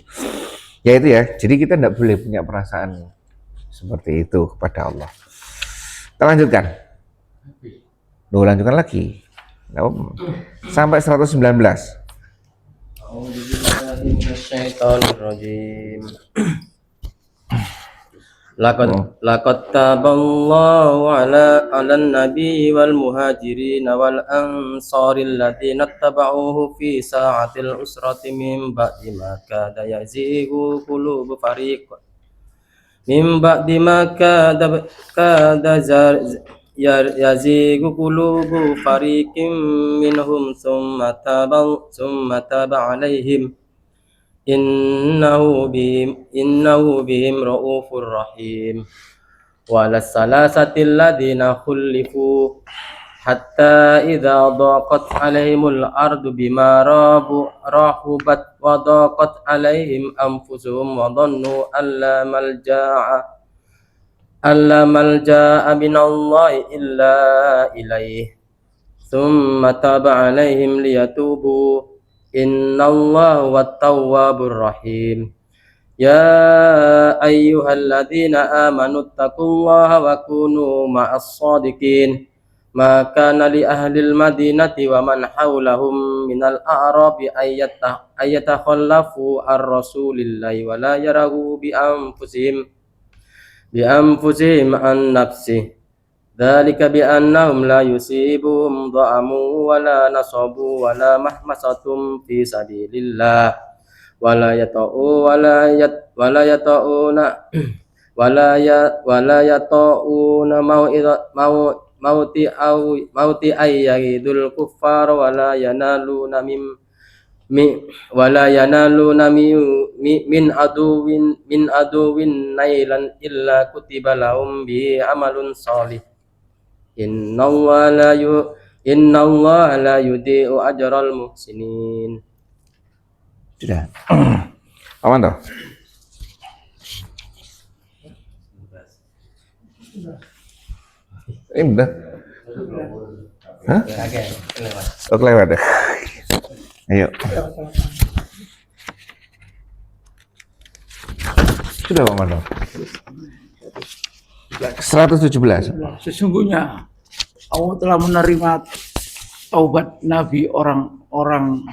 S2: Ya itu ya. Jadi kita tidak boleh punya perasaan seperti itu kepada Allah. Kita lanjutkan. Lanjutkan lagi. Sampai 119.
S1: Laqad taballahu ala an-nabi wal muhajirin wal ansari alladziina ittaba'uuhu fi sa'atil usrati min ba'di ma kada yazighu qulubu fariq yazighu qulubu fariqin minhum thumma taba 'alaihim innahu bihim raufur rahim walas salasatil ladina khulifu حتى إذا ضاقت عليهم الأرض بما رحبت وضاقت عليهم أنفسهم وظنوا أن لا ملجأ من الله إلا إليه ثم تاب عليهم ليتوبوا إن الله هو التواب الرحيم يا أيها الذين آمنوا اتقوا الله وكونوا مع الصادقين ما كان لأهل المدينة ومن حولهم من الأعراب أن يتخلفوا عن رسول الله ولا يرغبوا بأنفسهم عن نفسه ذلك بأنهم لا يصيبهم ظمأ ولا نصب ولا محمصة في سبيل الله ولا يطؤون موطئا يغيظ الكفار ولا ينالون من عدو نيلا إلا كتب لهم به عمل صالح إن الله لا يضيع أجر المحسنين.
S2: Sudah. Aman toh? Ini udah. Hah? Oh, kelewat deh. Ayo. Sudah Pak Mando. 117.
S3: Sesungguhnya Allah telah menerima taubat Nabi orang-orang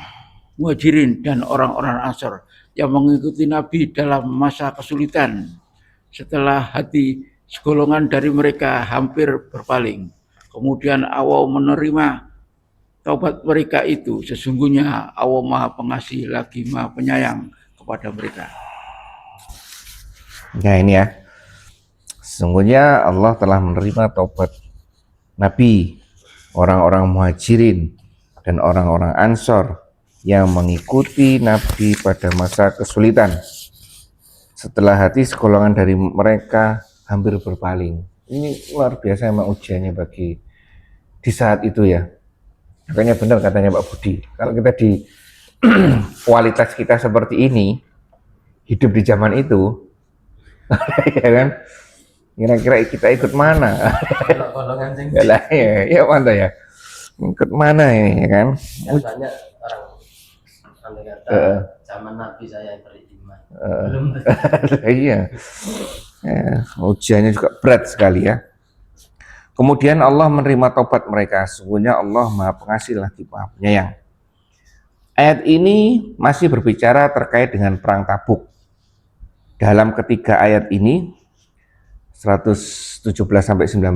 S3: Muhajirin dan orang-orang Ansor yang mengikuti Nabi dalam masa kesulitan setelah hati segolongan dari mereka hampir berpaling. Kemudian Allah menerima taubat mereka itu. Sesungguhnya Allah Maha Pengasih lagi Maha Penyayang kepada mereka.
S2: Ya ini ya. Sesungguhnya Allah telah menerima taubat Nabi, orang-orang Muhajirin dan orang-orang Ansor yang mengikuti Nabi pada masa kesulitan setelah hati segolongan dari mereka hampir berpaling. Ini luar biasa emang ujiannya bagi di saat itu ya. Makanya benar katanya Pak Budi, kalau kita di kualitas kita seperti ini, hidup di zaman itu, ya kan, kira-kira kita ikut mana? Ya mana ya, ikut mana ini, ya kan?
S1: Banyak orang kata zaman Nabi saya beriman, belum
S2: iya. Ujiannya juga berat sekali ya. Kemudian Allah menerima taubat mereka. Sesungguhnya Allah Maha Pengasih lagi Maha Penyayang. Ayat ini masih berbicara terkait dengan perang Tabuk. Dalam ketiga ayat ini 117 sampai 19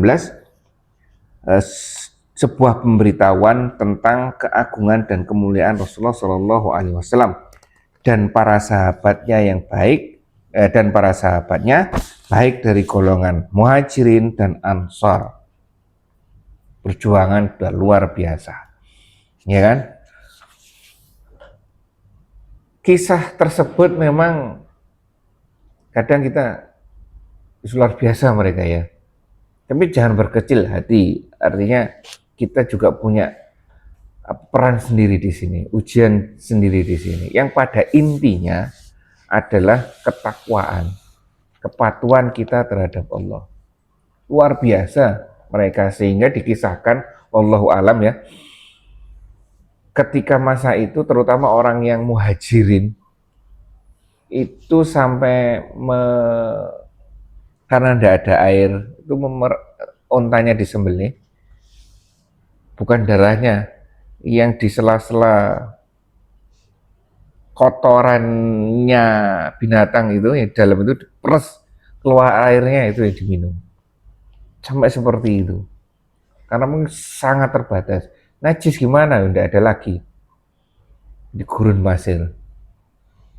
S2: sebuah pemberitahuan tentang keagungan dan kemuliaan Rasulullah Shallallahu Alaihi Wasallam dan para sahabatnya yang baik baik dari golongan Muhajirin dan Ansor. Perjuangan sudah luar biasa, ya kan? Kisah tersebut memang kadang kita luar biasa mereka ya. Tapi jangan berkecil hati, artinya kita juga punya peran sendiri di sini, ujian sendiri di sini. Yang pada intinya adalah ketakwaan, kepatuhan kita terhadap Allah. Luar biasa mereka, sehingga dikisahkan wallahu alam ya, ketika masa itu terutama orang yang Muhajirin itu sampai karena tidak ada air itu ontanya disembelih, bukan darahnya, yang di sela-sela kotorannya binatang itu yang dalam itu diperes, keluar airnya itu yang diminum. Sampai seperti itu. Karena mungkin sangat terbatas. Najis gimana? Tidak ada lagi. Di gurun pasir.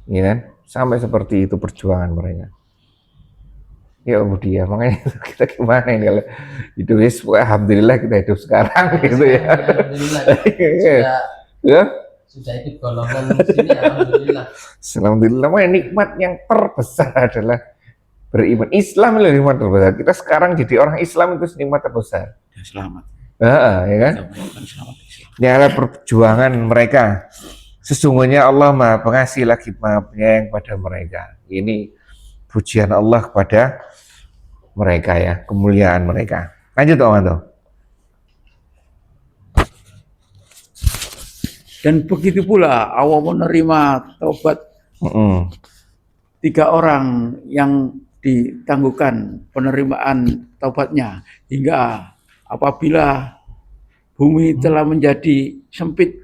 S2: Ya kan? Sampai seperti itu perjuangan mereka. Ya Budi ya, makanya kita gimana ini kalau hidup, alhamdulillah kita hidup sekarang gitu ya.
S1: Alhamdulillah. Sudah ikut golongan sini, alhamdulillah.
S2: Alhamdulillah, nikmat yang terbesar adalah beriman. Islam adalah nikmat terbesar. Kita sekarang jadi orang Islam itu nikmat terbesar.
S3: Selamat.
S2: Ya kan? Ini adalah perjuangan mereka. Sesungguhnya Allah Maha Pengasih lagi Maha Penyayang pada mereka. Ini pujian Allah kepada mereka ya, kemuliaan mereka. Lanjut Om Anto.
S3: Dan begitu pula Allah menerima taubat 3 orang yang ditangguhkan penerimaan taubatnya, hingga apabila bumi telah menjadi sempit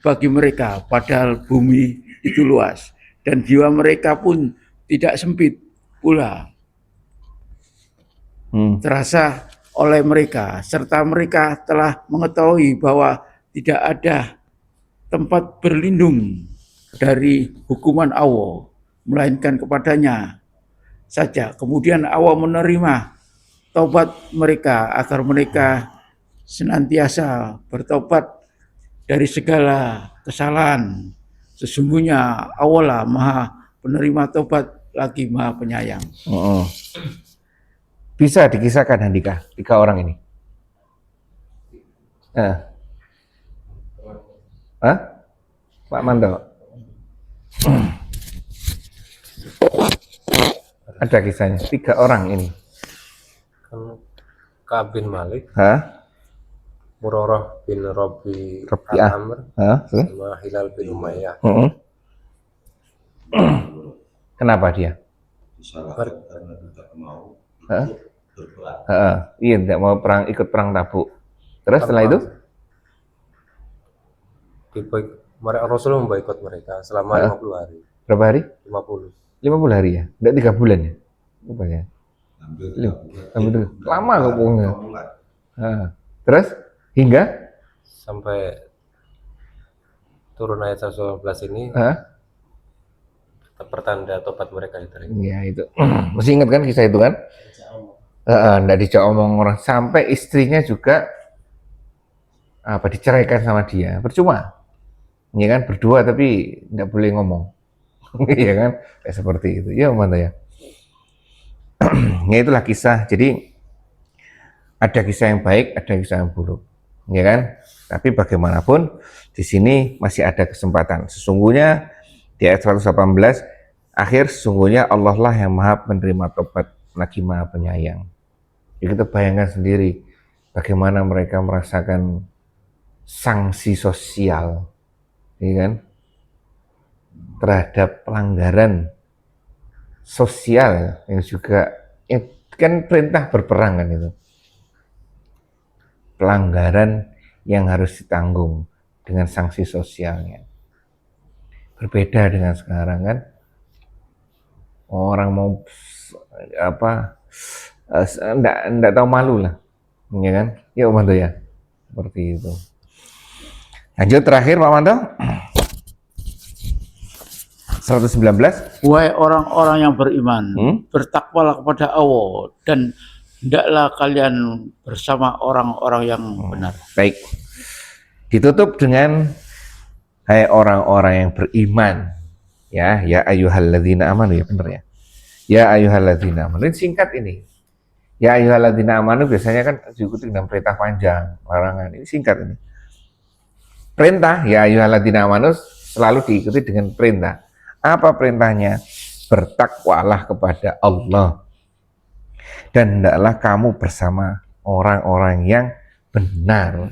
S3: bagi mereka, padahal bumi itu luas, dan jiwa mereka pun tidak sempit pula terasa oleh mereka, serta mereka telah mengetahui bahwa tidak ada tempat berlindung dari hukuman Allah melainkan kepadanya saja. Kemudian Allah menerima taubat mereka agar mereka senantiasa bertobat dari segala kesalahan. Sesungguhnya Allah lah Maha Penerima Taubat lagi Maha Penyayang.
S2: Bisa dikisahkan Handika 3 orang ini? Pak Manto. Ada kisahnya 3 orang ini.
S1: Ka'ab bin Malik, Murarah bin
S2: Rabi'ah,
S1: Al-Amr, sama Hilal bin Umayyah.
S2: Kenapa dia? Iya, tidak mau ikut perang Tabuk. Terus setelah itu?
S1: Rasulullah memboikot mereka selama 50 hari.
S2: Berapa hari?
S1: 50
S2: hari ya? Tidak 3 bulan ya? Rupanya. Lama kok pokoknya. Terus hingga
S1: sampai turun ayat 112 ini, pertanda tobat mereka diterima.
S2: Ya itu. Masih ingat kan kisah itu kan? Nggak dijawab omong orang, sampai istrinya juga diceraikan sama dia. Percuma. Ya kan, berdua tapi nggak boleh ngomong. Iya kan? Kayak seperti itu. Ya Manto ya. Ya itulah kisah. Jadi ada kisah yang baik, ada kisah yang buruk. Ya kan? Tapi bagaimanapun di sini masih ada kesempatan. Sesungguhnya di ayat 118 akhir, sesungguhnya Allah lah yang Maha Penerima Tobat lagi Maha Penyayang. Jadi kita bayangkan sendiri bagaimana mereka merasakan sanksi sosial, ya kan, terhadap pelanggaran sosial yang juga kan perintah berperang kan itu. Pelanggaran yang harus ditanggung dengan sanksi sosialnya. Berbeda dengan sekarang kan, orang mau enggak tahu malu lah, ya kan? Ya Manto ya, seperti itu. Lanjut terakhir Pak Manto. 119.
S3: Wahai orang-orang yang beriman, bertakwalah kepada Allah dan hendaklah kalian bersama orang-orang yang benar.
S2: Baik. Ditutup dengan hai orang-orang yang beriman. Ya ayyuhalladzina amanu, ya benar ya. Ya ayyuhalladzina amanu, singkat ini. Ya ayyuhalladzina amanu biasanya kan diikuti dengan perintah panjang, larangan. Ini singkat ini. Perintah ya ayyuhalladzina amanu selalu diikuti dengan perintah. Apa perintahnya? Bertakwalah kepada Allah. Dan hendaklah kamu bersama orang-orang yang benar.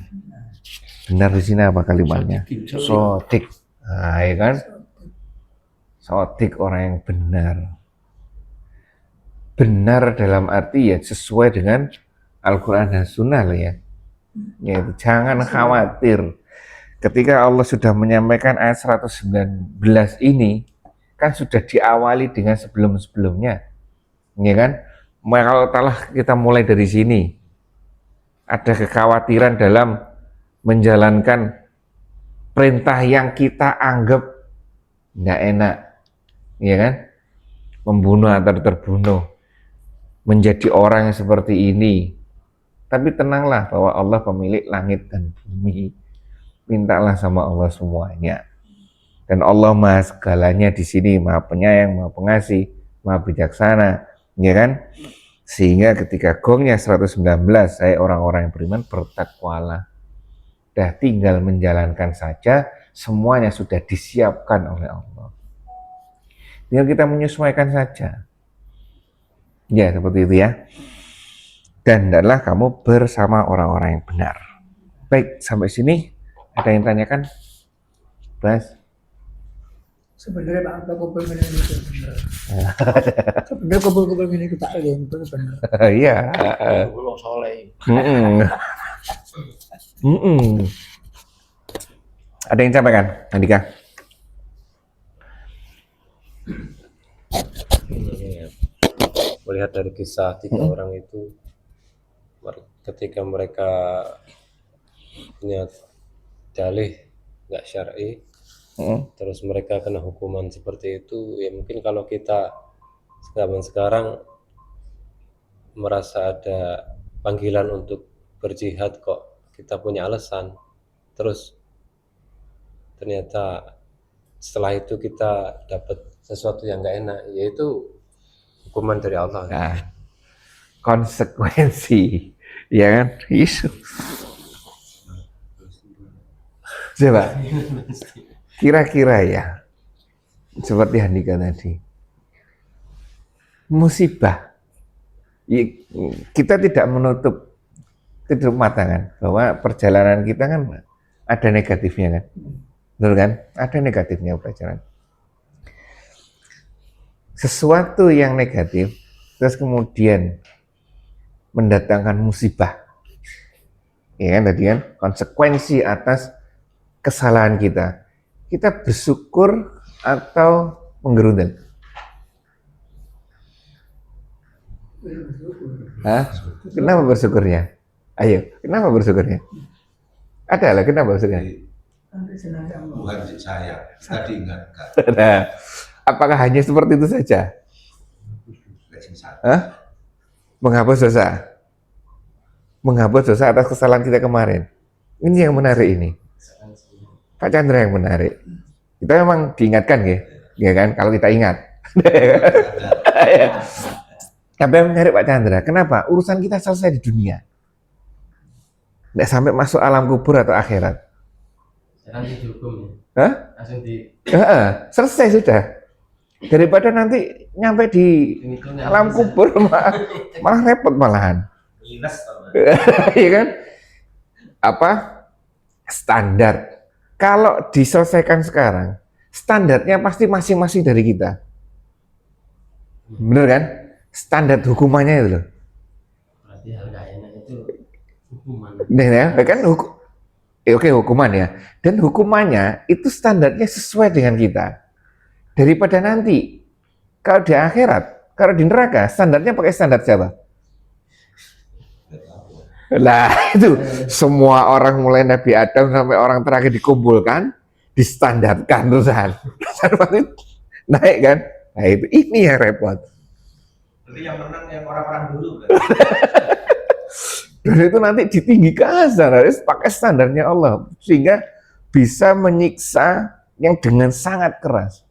S2: Benar di sini apa kalimatnya? Sodik. Nah, ya kan? Sodik, orang yang benar. Benar dalam arti ya sesuai dengan Al-Quran dan Sunnah lah ya. Yaitu jangan khawatir. Ketika Allah sudah menyampaikan ayat 119 ini, kan sudah diawali dengan sebelum-sebelumnya. Ya kan? Kalau telah kita mulai dari sini, ada kekhawatiran dalam menjalankan perintah yang kita anggap nggak enak, ya kan? Membunuh atau terbunuh, menjadi orang yang seperti ini. Tapi tenanglah bahwa Allah pemilik langit dan bumi. Mintalah sama Allah semuanya. Dan Allah Maha segalanya di sini, Maha Penyayang, Maha Pengasih, Maha Bijaksana, ya kan? Sehingga ketika gongnya 119, saya orang-orang yang beriman bertakwalah. Dah tinggal menjalankan saja, semuanya sudah disiapkan oleh Allah. Tinggal kita menyesuaikan saja. Ya, seperti itu ya. Dan hendaklah kamu bersama orang-orang yang benar. Baik, sampai sini ada yang tanyakan? Bas?
S5: Sebenarnya Pak kumpul ini itu benar. Sebenarnya kumpul ini itu tak itu benar.
S2: Iya.
S3: Belum soleh.
S2: Ada yang sampaikan, Andika?
S1: Melihat dari kisah 3 orang itu, ketika mereka punya dalih nggak syar'i, terus mereka kena hukuman seperti itu, ya mungkin kalau kita sekarang merasa ada panggilan untuk berjihad, kok kita punya alasan, terus ternyata setelah itu kita dapat sesuatu yang nggak enak, yaitu hukuman dari Allah.
S2: Nah, konsekuensi, ya kan? Isu. Coba, kira-kira ya, seperti Handika tadi, musibah, kita tidak menutup mata kan, bahwa perjalanan kita kan ada negatifnya kan, betul kan? Ada negatifnya perjalanan. Sesuatu yang negatif, terus kemudian mendatangkan musibah, ya kan? Tadi kan konsekuensi atas kesalahan kita bersyukur atau menggerundel? Hah? Kenapa bersyukurnya? Ayo, kenapa bersyukurnya? Ada lah, kenapa bersyukurnya?
S4: Tuhan saya tadi enggak.
S2: Nah, apakah hanya seperti itu saja? Hah? Menghapus dosa? Menghapus dosa atas kesalahan kita kemarin? Ini yang menarik ini. Pak Chandra yang menarik. Kita memang diingatkan ya kan, kalau kita ingat. Tapi yang menarik Pak Chandra, kenapa? Urusan kita selesai di dunia. Tidak sampai masuk alam kubur atau akhirat.
S1: Nanti dihukum.
S2: Hah?
S1: Langsung
S2: Selesai sudah. Daripada nanti nyampe di alam kubur malah repot malahan. Iya kan? Apa? Standar. Kalau diselesaikan sekarang, standarnya pasti masing-masing dari kita. Bener kan? Standar hukumannya itu loh.
S1: Berarti hal gak enak itu hukuman.
S2: Nah, ya kan oke, hukuman ya. Dan hukumannya itu standarnya sesuai dengan kita. Daripada nanti kalau di akhirat, kalau di neraka standarnya pakai standar siapa? Lah itu semua orang mulai Nabi Adam sampai orang terakhir dikumpulkan, distandarkan terusan naik kan? Nah itu ini yang repot.
S4: Jadi yang menang yang orang-orang dulu.
S2: Dan itu nanti ditinggikan harus pakai standarnya Allah sehingga bisa menyiksa yang dengan sangat keras.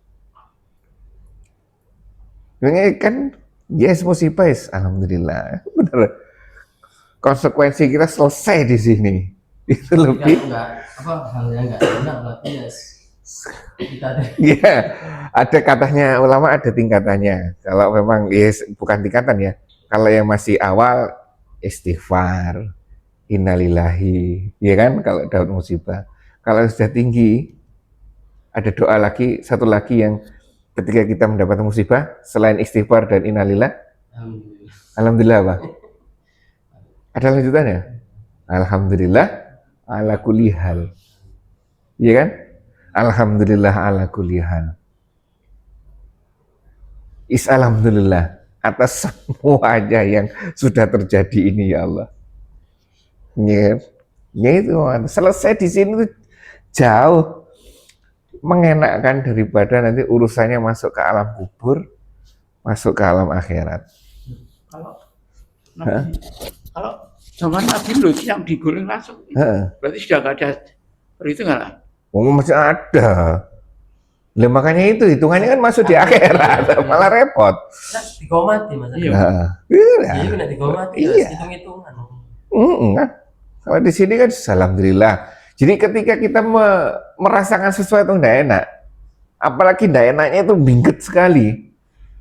S2: Ini kan yes musibah, alhamdulillah benar. Konsekuensi kita selesai di sini. Itu lebih.
S1: Hal yang nggak enak berarti ya kita deh.
S2: Iya, ada katanya ulama ada tingkatannya. Kalau memang yes bukan tingkatan ya. Kalau yang masih awal istighfar, innalillahi, ya kan? Kalau dapat musibah. Kalau sudah tinggi, ada doa lagi, satu lagi yang ketika kita mendapat musibah selain istighfar dan innalillah, alhamdulillah apa? Ada lanjutannya? Alhamdulillah ala kulli hal. Iya kan? Alhamdulillah ala kulli hal. Alhamdulillah atas semua aja yang sudah terjadi ini ya Allah. Ya itu selesai di sini tuh jauh mengenakkan daripada nanti urusannya masuk ke alam kubur, masuk ke alam akhirat.
S3: Kalau zaman Nabi Lut yang digulung langsung, berarti sudah nggak ada perhitungan lah.
S2: Oh, masih ada. Lah makanya itu hitungannya kan masuk di akhirat, malah repot.
S1: Digomati Mas.
S3: Iya.
S2: Nah,
S1: Iya kena digomati.
S2: Iya.
S1: Hitung-hitungan.
S2: kan? Kalau di sini kan alhamdulillah. Jadi ketika kita merasakan sesuatu yang tidak enak, apalagi tidak enaknya itu mingget sekali,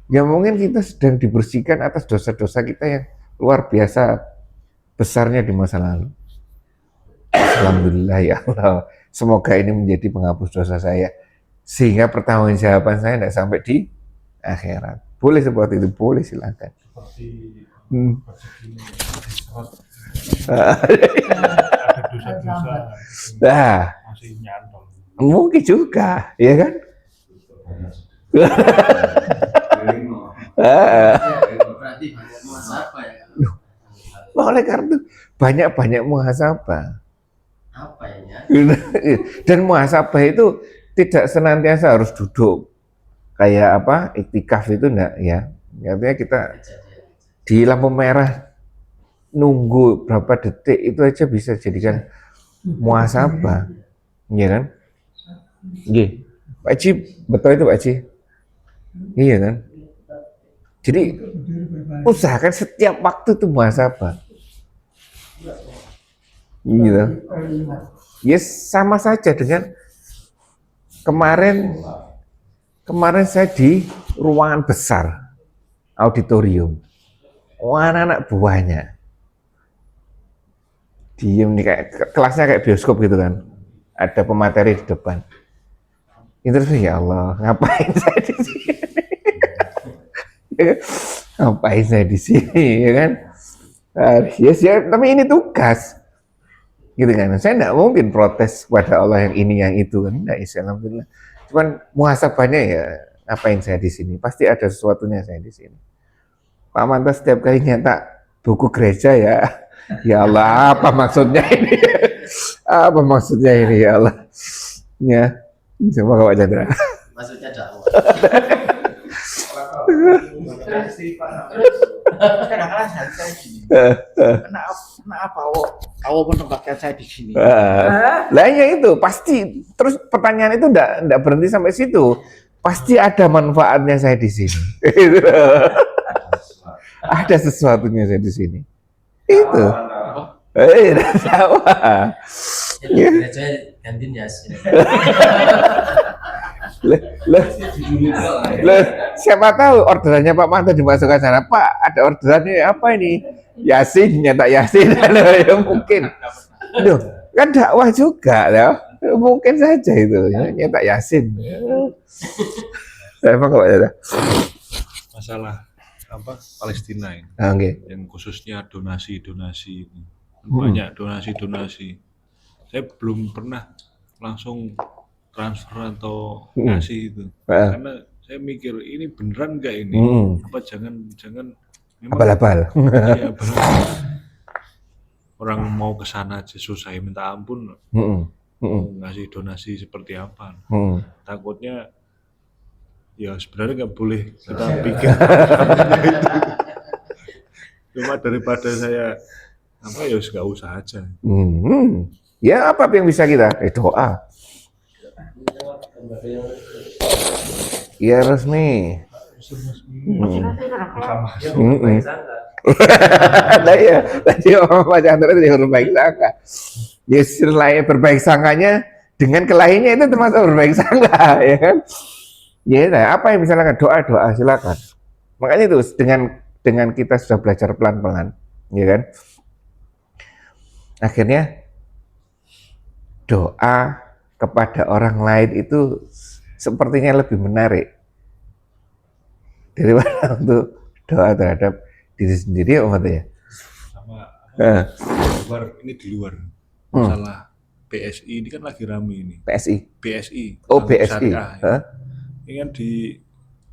S2: ya mungkin kita sedang dibersihkan atas dosa-dosa kita yang luar biasa besarnya di masa lalu. Alhamdulillah ya Allah. Semoga ini menjadi penghapus dosa saya. Sehingga pertanggungjawaban saya tidak sampai di akhirat. Boleh seperti itu, boleh silakan. Nah, mungkin juga, ya kan?
S1: Berarti banyak muhasabah ya.
S2: Oleh karena itu banyak-banyak muhasabah.
S1: Apa ya?
S2: Dan muhasabah itu tidak senantiasa harus duduk kayak apa iktikaf itu enggak ya. Artinya kita di lampu merah nunggu berapa detik itu aja bisa jadikan muhasabah, ya kan? Iya, Pak Haji, betul itu Pak Haji. Iya kan? Jadi usahakan setiap waktu itu muhasabah. Gitu. Ya sama saja dengan kemarin saya di ruangan besar auditorium, anak-anak buahnya diem nih kayak kelasnya kayak bioskop gitu kan, ada pemateri di depan. Terus ya Allah, ngapain saya di sini? Ngapain saya di sini, ya kan? Yes, ya, tapi ini tugas. Gitu kan, saya tidak mungkin protes kepada Allah yang ini yang itu kan, tidak, alhamdulillah. Cuman muhasabahnya ya, ngapain saya di sini? Pasti ada sesuatunya saya di sini. Pak Mantas setiap kali nyetak buku gereja ya, ya Allah, apa maksudnya ini? Apa maksudnya ini ya Allah? Ya, coba Pak Chandra.
S1: Maksudnya dakwah.
S3: Kadang-kadang saya gini. Kenapa Allah menempatkan saya di sini?
S2: Lah ya itu pasti. Terus pertanyaan itu enggak berhenti sampai situ. Pasti ada manfaatnya saya di sini. Ada sesuatunya saya di sini. Itu. Dakwah.
S1: Gereja gantiin Yasin.
S2: Siapa tahu orderannya Pak Manto dimasukkan sana. Pak, ada orderannya apa ini? Yasin, nyetak Yasin. Ya mungkin. Duh, kan dakwah juga ya. Mungkin saja itu ya, nyetak Yasin. Saya kalau ada
S6: masalah apa Palestina ini.
S2: Oke.
S6: Yang khususnya donasi banyak donasi. Saya belum pernah langsung transfer atau ngasih itu, karena saya mikir ini beneran nggak ini, apa jangan memang
S2: abal-abal.
S6: Ya, orang mau ke sana aja susah minta ampun, mau ngasih donasi seperti apa, takutnya ya sebenarnya nggak boleh kita pikir cuma daripada saya apa ya nggak usah aja.
S2: Ya apa yang bisa kita doa. Ya resmi. Nah ya, tadi Pak Chandra tadi berbaik sangka. Ya selain berbaik sangkanya dengan kelainnya itu termasuk berbaik sangka, ya kan? Ya, nah, apa yang bisa lakukan? Doa silakan. Makanya itu dengan kita sudah belajar pelan-pelan, ya kan? Akhirnya doa kepada orang lain itu sepertinya lebih menarik daripada untuk doa terhadap diri sendiri ya Umat ya.
S6: Sama di luar masalah PSI ini kan lagi rame ini. BSI.
S2: Oh BSI.
S6: Ini kan di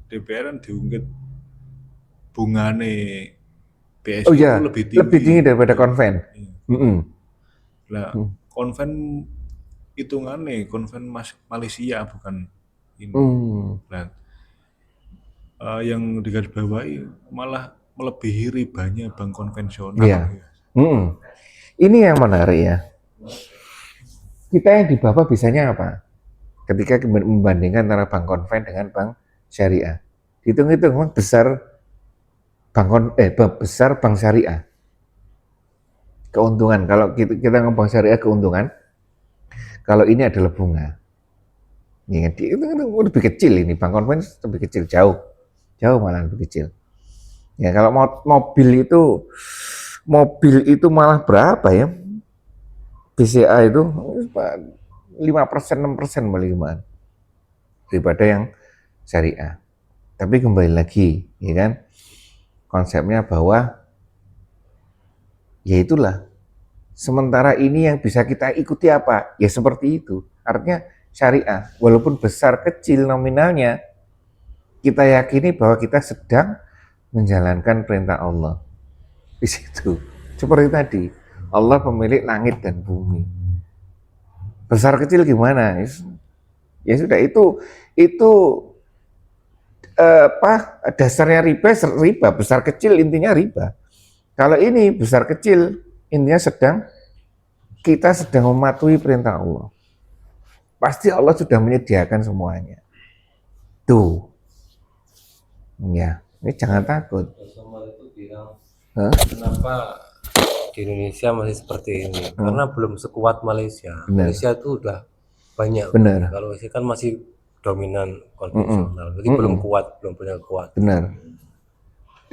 S6: DPR kan diungkit bungane BSI itu lebih tinggi
S2: daripada konven.
S6: Nah, konven hitungannya konven Malaysia bukan ini. Nah, yang digarisbawahi malah melebihi ribanya bank konvensional.
S2: Iya. Ini yang menarik ya. Kita yang di bawah bisanya apa? ketika membandingkan antara bank konven dengan bank syariah. Hitung-hitung memang besar besar bank syariah. Keuntungan, kalau kita ngomong syariah keuntungan, kalau ini adalah bunga. Ya, itu lebih kecil ini, bank konven lebih kecil, jauh malah lebih kecil. Ya kalau mobil itu malah berapa ya? BCA itu 5%, 6% paling gimana daripada yang syariah. Tapi kembali lagi, ya kan, konsepnya bahwa ya itulah. Sementara ini yang bisa kita ikuti apa? Ya seperti itu. Artinya syariah, walaupun besar kecil nominalnya, kita yakini bahwa kita sedang menjalankan perintah Allah. Di situ. Seperti tadi, Allah pemilik langit dan bumi. Besar kecil gimana? Ya sudah, itu dasarnya riba, besar kecil intinya riba. Kalau ini besar kecil intinya kita sedang mematuhi perintah Allah. Pasti Allah sudah menyediakan semuanya. Tuh. Ya, ini jangan takut.
S1: Itu bilang,
S2: Hah?
S1: kenapa di Indonesia masih seperti ini? Karena belum sekuat Malaysia.
S2: Benar.
S1: Malaysia itu udah banyak.
S2: Benar.
S1: Kalau Malaysia kan masih dominan konvensional, jadi belum punya kuat.
S2: Benar.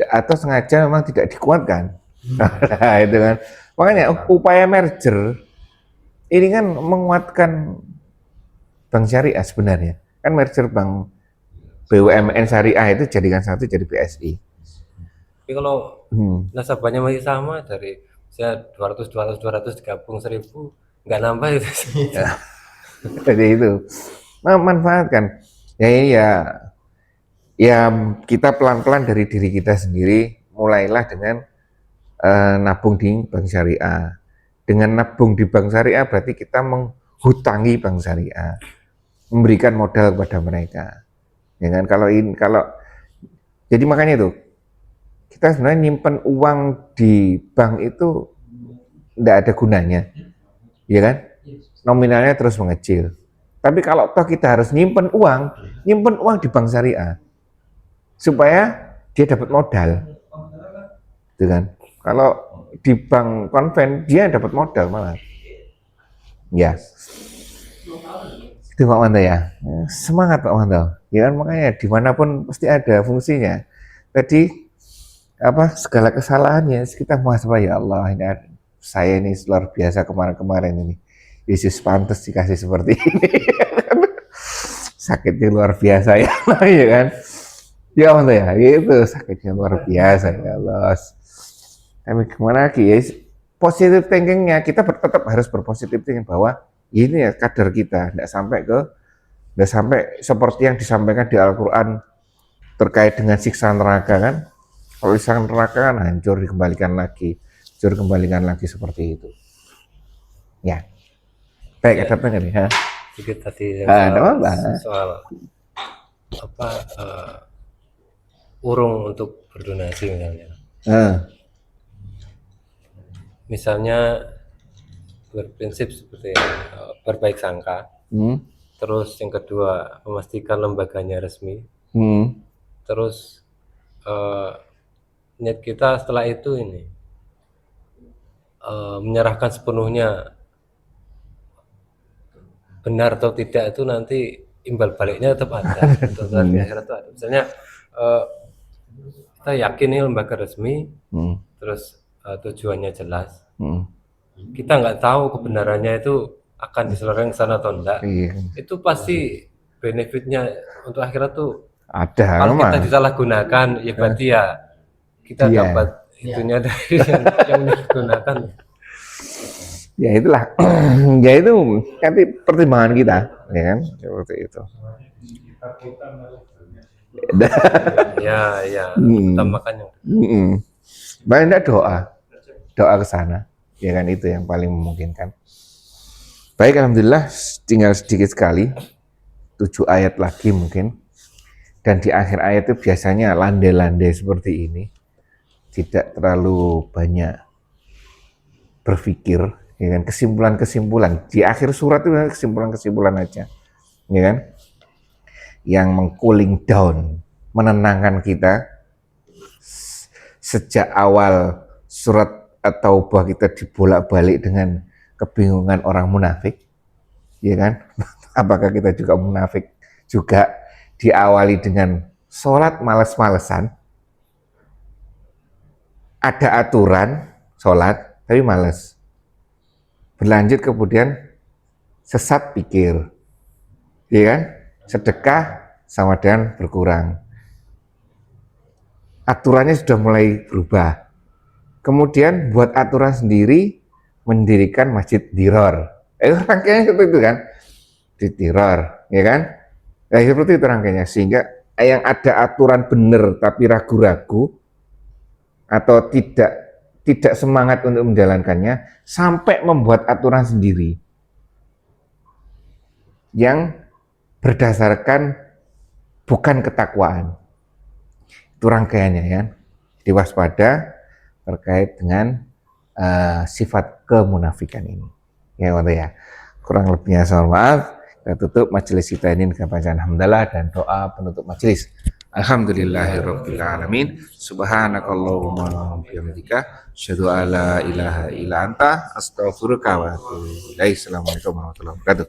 S2: Atau sengaja memang tidak dikuatkan. Nah, itu kan. Makanya upaya merger ini kan menguatkan bank syariah sebenarnya. Kan merger bank BUMN syariah itu jadikan satu jadi BSI.
S1: Tapi kalau nasabahnya masih sama, dari saya 200 digabung 1.000, nggak nambah itu.
S2: Jadi itu manfaatkan. Ya kita pelan-pelan dari diri kita sendiri, mulailah dengan nabung di bank syariah. Dengan nabung di bank syariah berarti kita menghutangi bank syariah, memberikan modal kepada mereka. Ya kan, kalau jadi makanya itu kita sebenarnya nyimpen uang di bank itu tidak ada gunanya, ya kan? Nominalnya terus mengecil. Tapi kalau toh kita harus nyimpen uang di bank syariah supaya dia dapat modal, gitu kan? Kalau di bank konven dia dapat modal malah, ya. Itu Pak Manto ya, semangat Pak Manto. Ya kan, makanya dimanapun pasti ada fungsinya. Tadi segala kesalahannya kita muhasabah, ya Allah, saya ini luar biasa kemarin ini. Yesus pantas dikasih seperti ini. Sakitnya luar biasa ya Allah, ya kan. Ya Allah ya, itu sakitnya luar biasa ya Allah. Tapi gimana lagi ya, positive thinkingnya kita tetap harus berpositif thinking bahwa ini ya kadar kita, tidak sampai seperti yang disampaikan di Al-Quran terkait dengan siksa neraka kan. Kalau siksa neraka kan hancur dikembalikan lagi seperti itu. Ya, baik, ada apa nih?
S1: Sedikit tadi soal urung untuk berdonasi misalnya. Misalnya berprinsip seperti berbaik sangka. Terus yang kedua, memastikan lembaganya resmi. Terus niat kita setelah itu menyerahkan sepenuhnya, benar atau tidak itu nanti imbal baliknya tetap ada. Di akhirat itu ada. Misalnya kita yakin ini lembaga resmi, terus tujuannya jelas. Kita nggak tahu kebenarannya itu akan diselaraskan ke sana atau enggak. Itu pasti benefitnya untuk akhirat tuh ada. Kalau kita disalahgunakan, ya berarti ya kita dapat itunya dari yang digunakan.
S2: Ya itulah, ya itu nanti pertimbangan kita, ya kan, seperti itu.
S1: Ya, tambahkannya.
S2: Banyak doa ke sana, ya kan, itu yang paling memungkinkan. Baik, alhamdulillah, tinggal sedikit sekali, 7 ayat lagi mungkin, dan di akhir ayat itu biasanya landai-landai seperti ini, tidak terlalu banyak berpikir, ya kan, kesimpulan-kesimpulan di akhir surat itu kesimpulan-kesimpulan aja. ya kan? Yang meng-cooling down, menenangkan kita sejak awal surat At-Taubah kita dibolak-balik dengan kebingungan orang munafik, ya kan? Apakah kita juga munafik juga diawali dengan sholat males-malesan, ada aturan sholat tapi males, berlanjut kemudian sesat pikir, ya kan? Sedekah sama dengan berkurang, aturannya sudah mulai berubah. Kemudian buat aturan sendiri, mendirikan masjid diror. Rangkaiannya seperti itu kan, di diror, ya kan? Nah, seperti itu rangkaiannya, sehingga yang ada aturan benar tapi ragu-ragu atau tidak semangat untuk menjalankannya, sampai membuat aturan sendiri yang berdasarkan bukan ketakwaan. Itu rangkaiannya ya. Diwaspada terkait dengan sifat kemunafikan ini. Ya, ya. Kurang lebihnya mohon maaf. Kita tutup majelis kita ini dengan bacaan hamdalah dan doa penutup majelis. Alhamdulillahirabbil alamin. Subhanakallahumma wa bihamdika asyhadu an la ilaha illa anta astaghfiruka wa atubu ilaik. Assalamualaikum warahmatullahi wabarakatuh.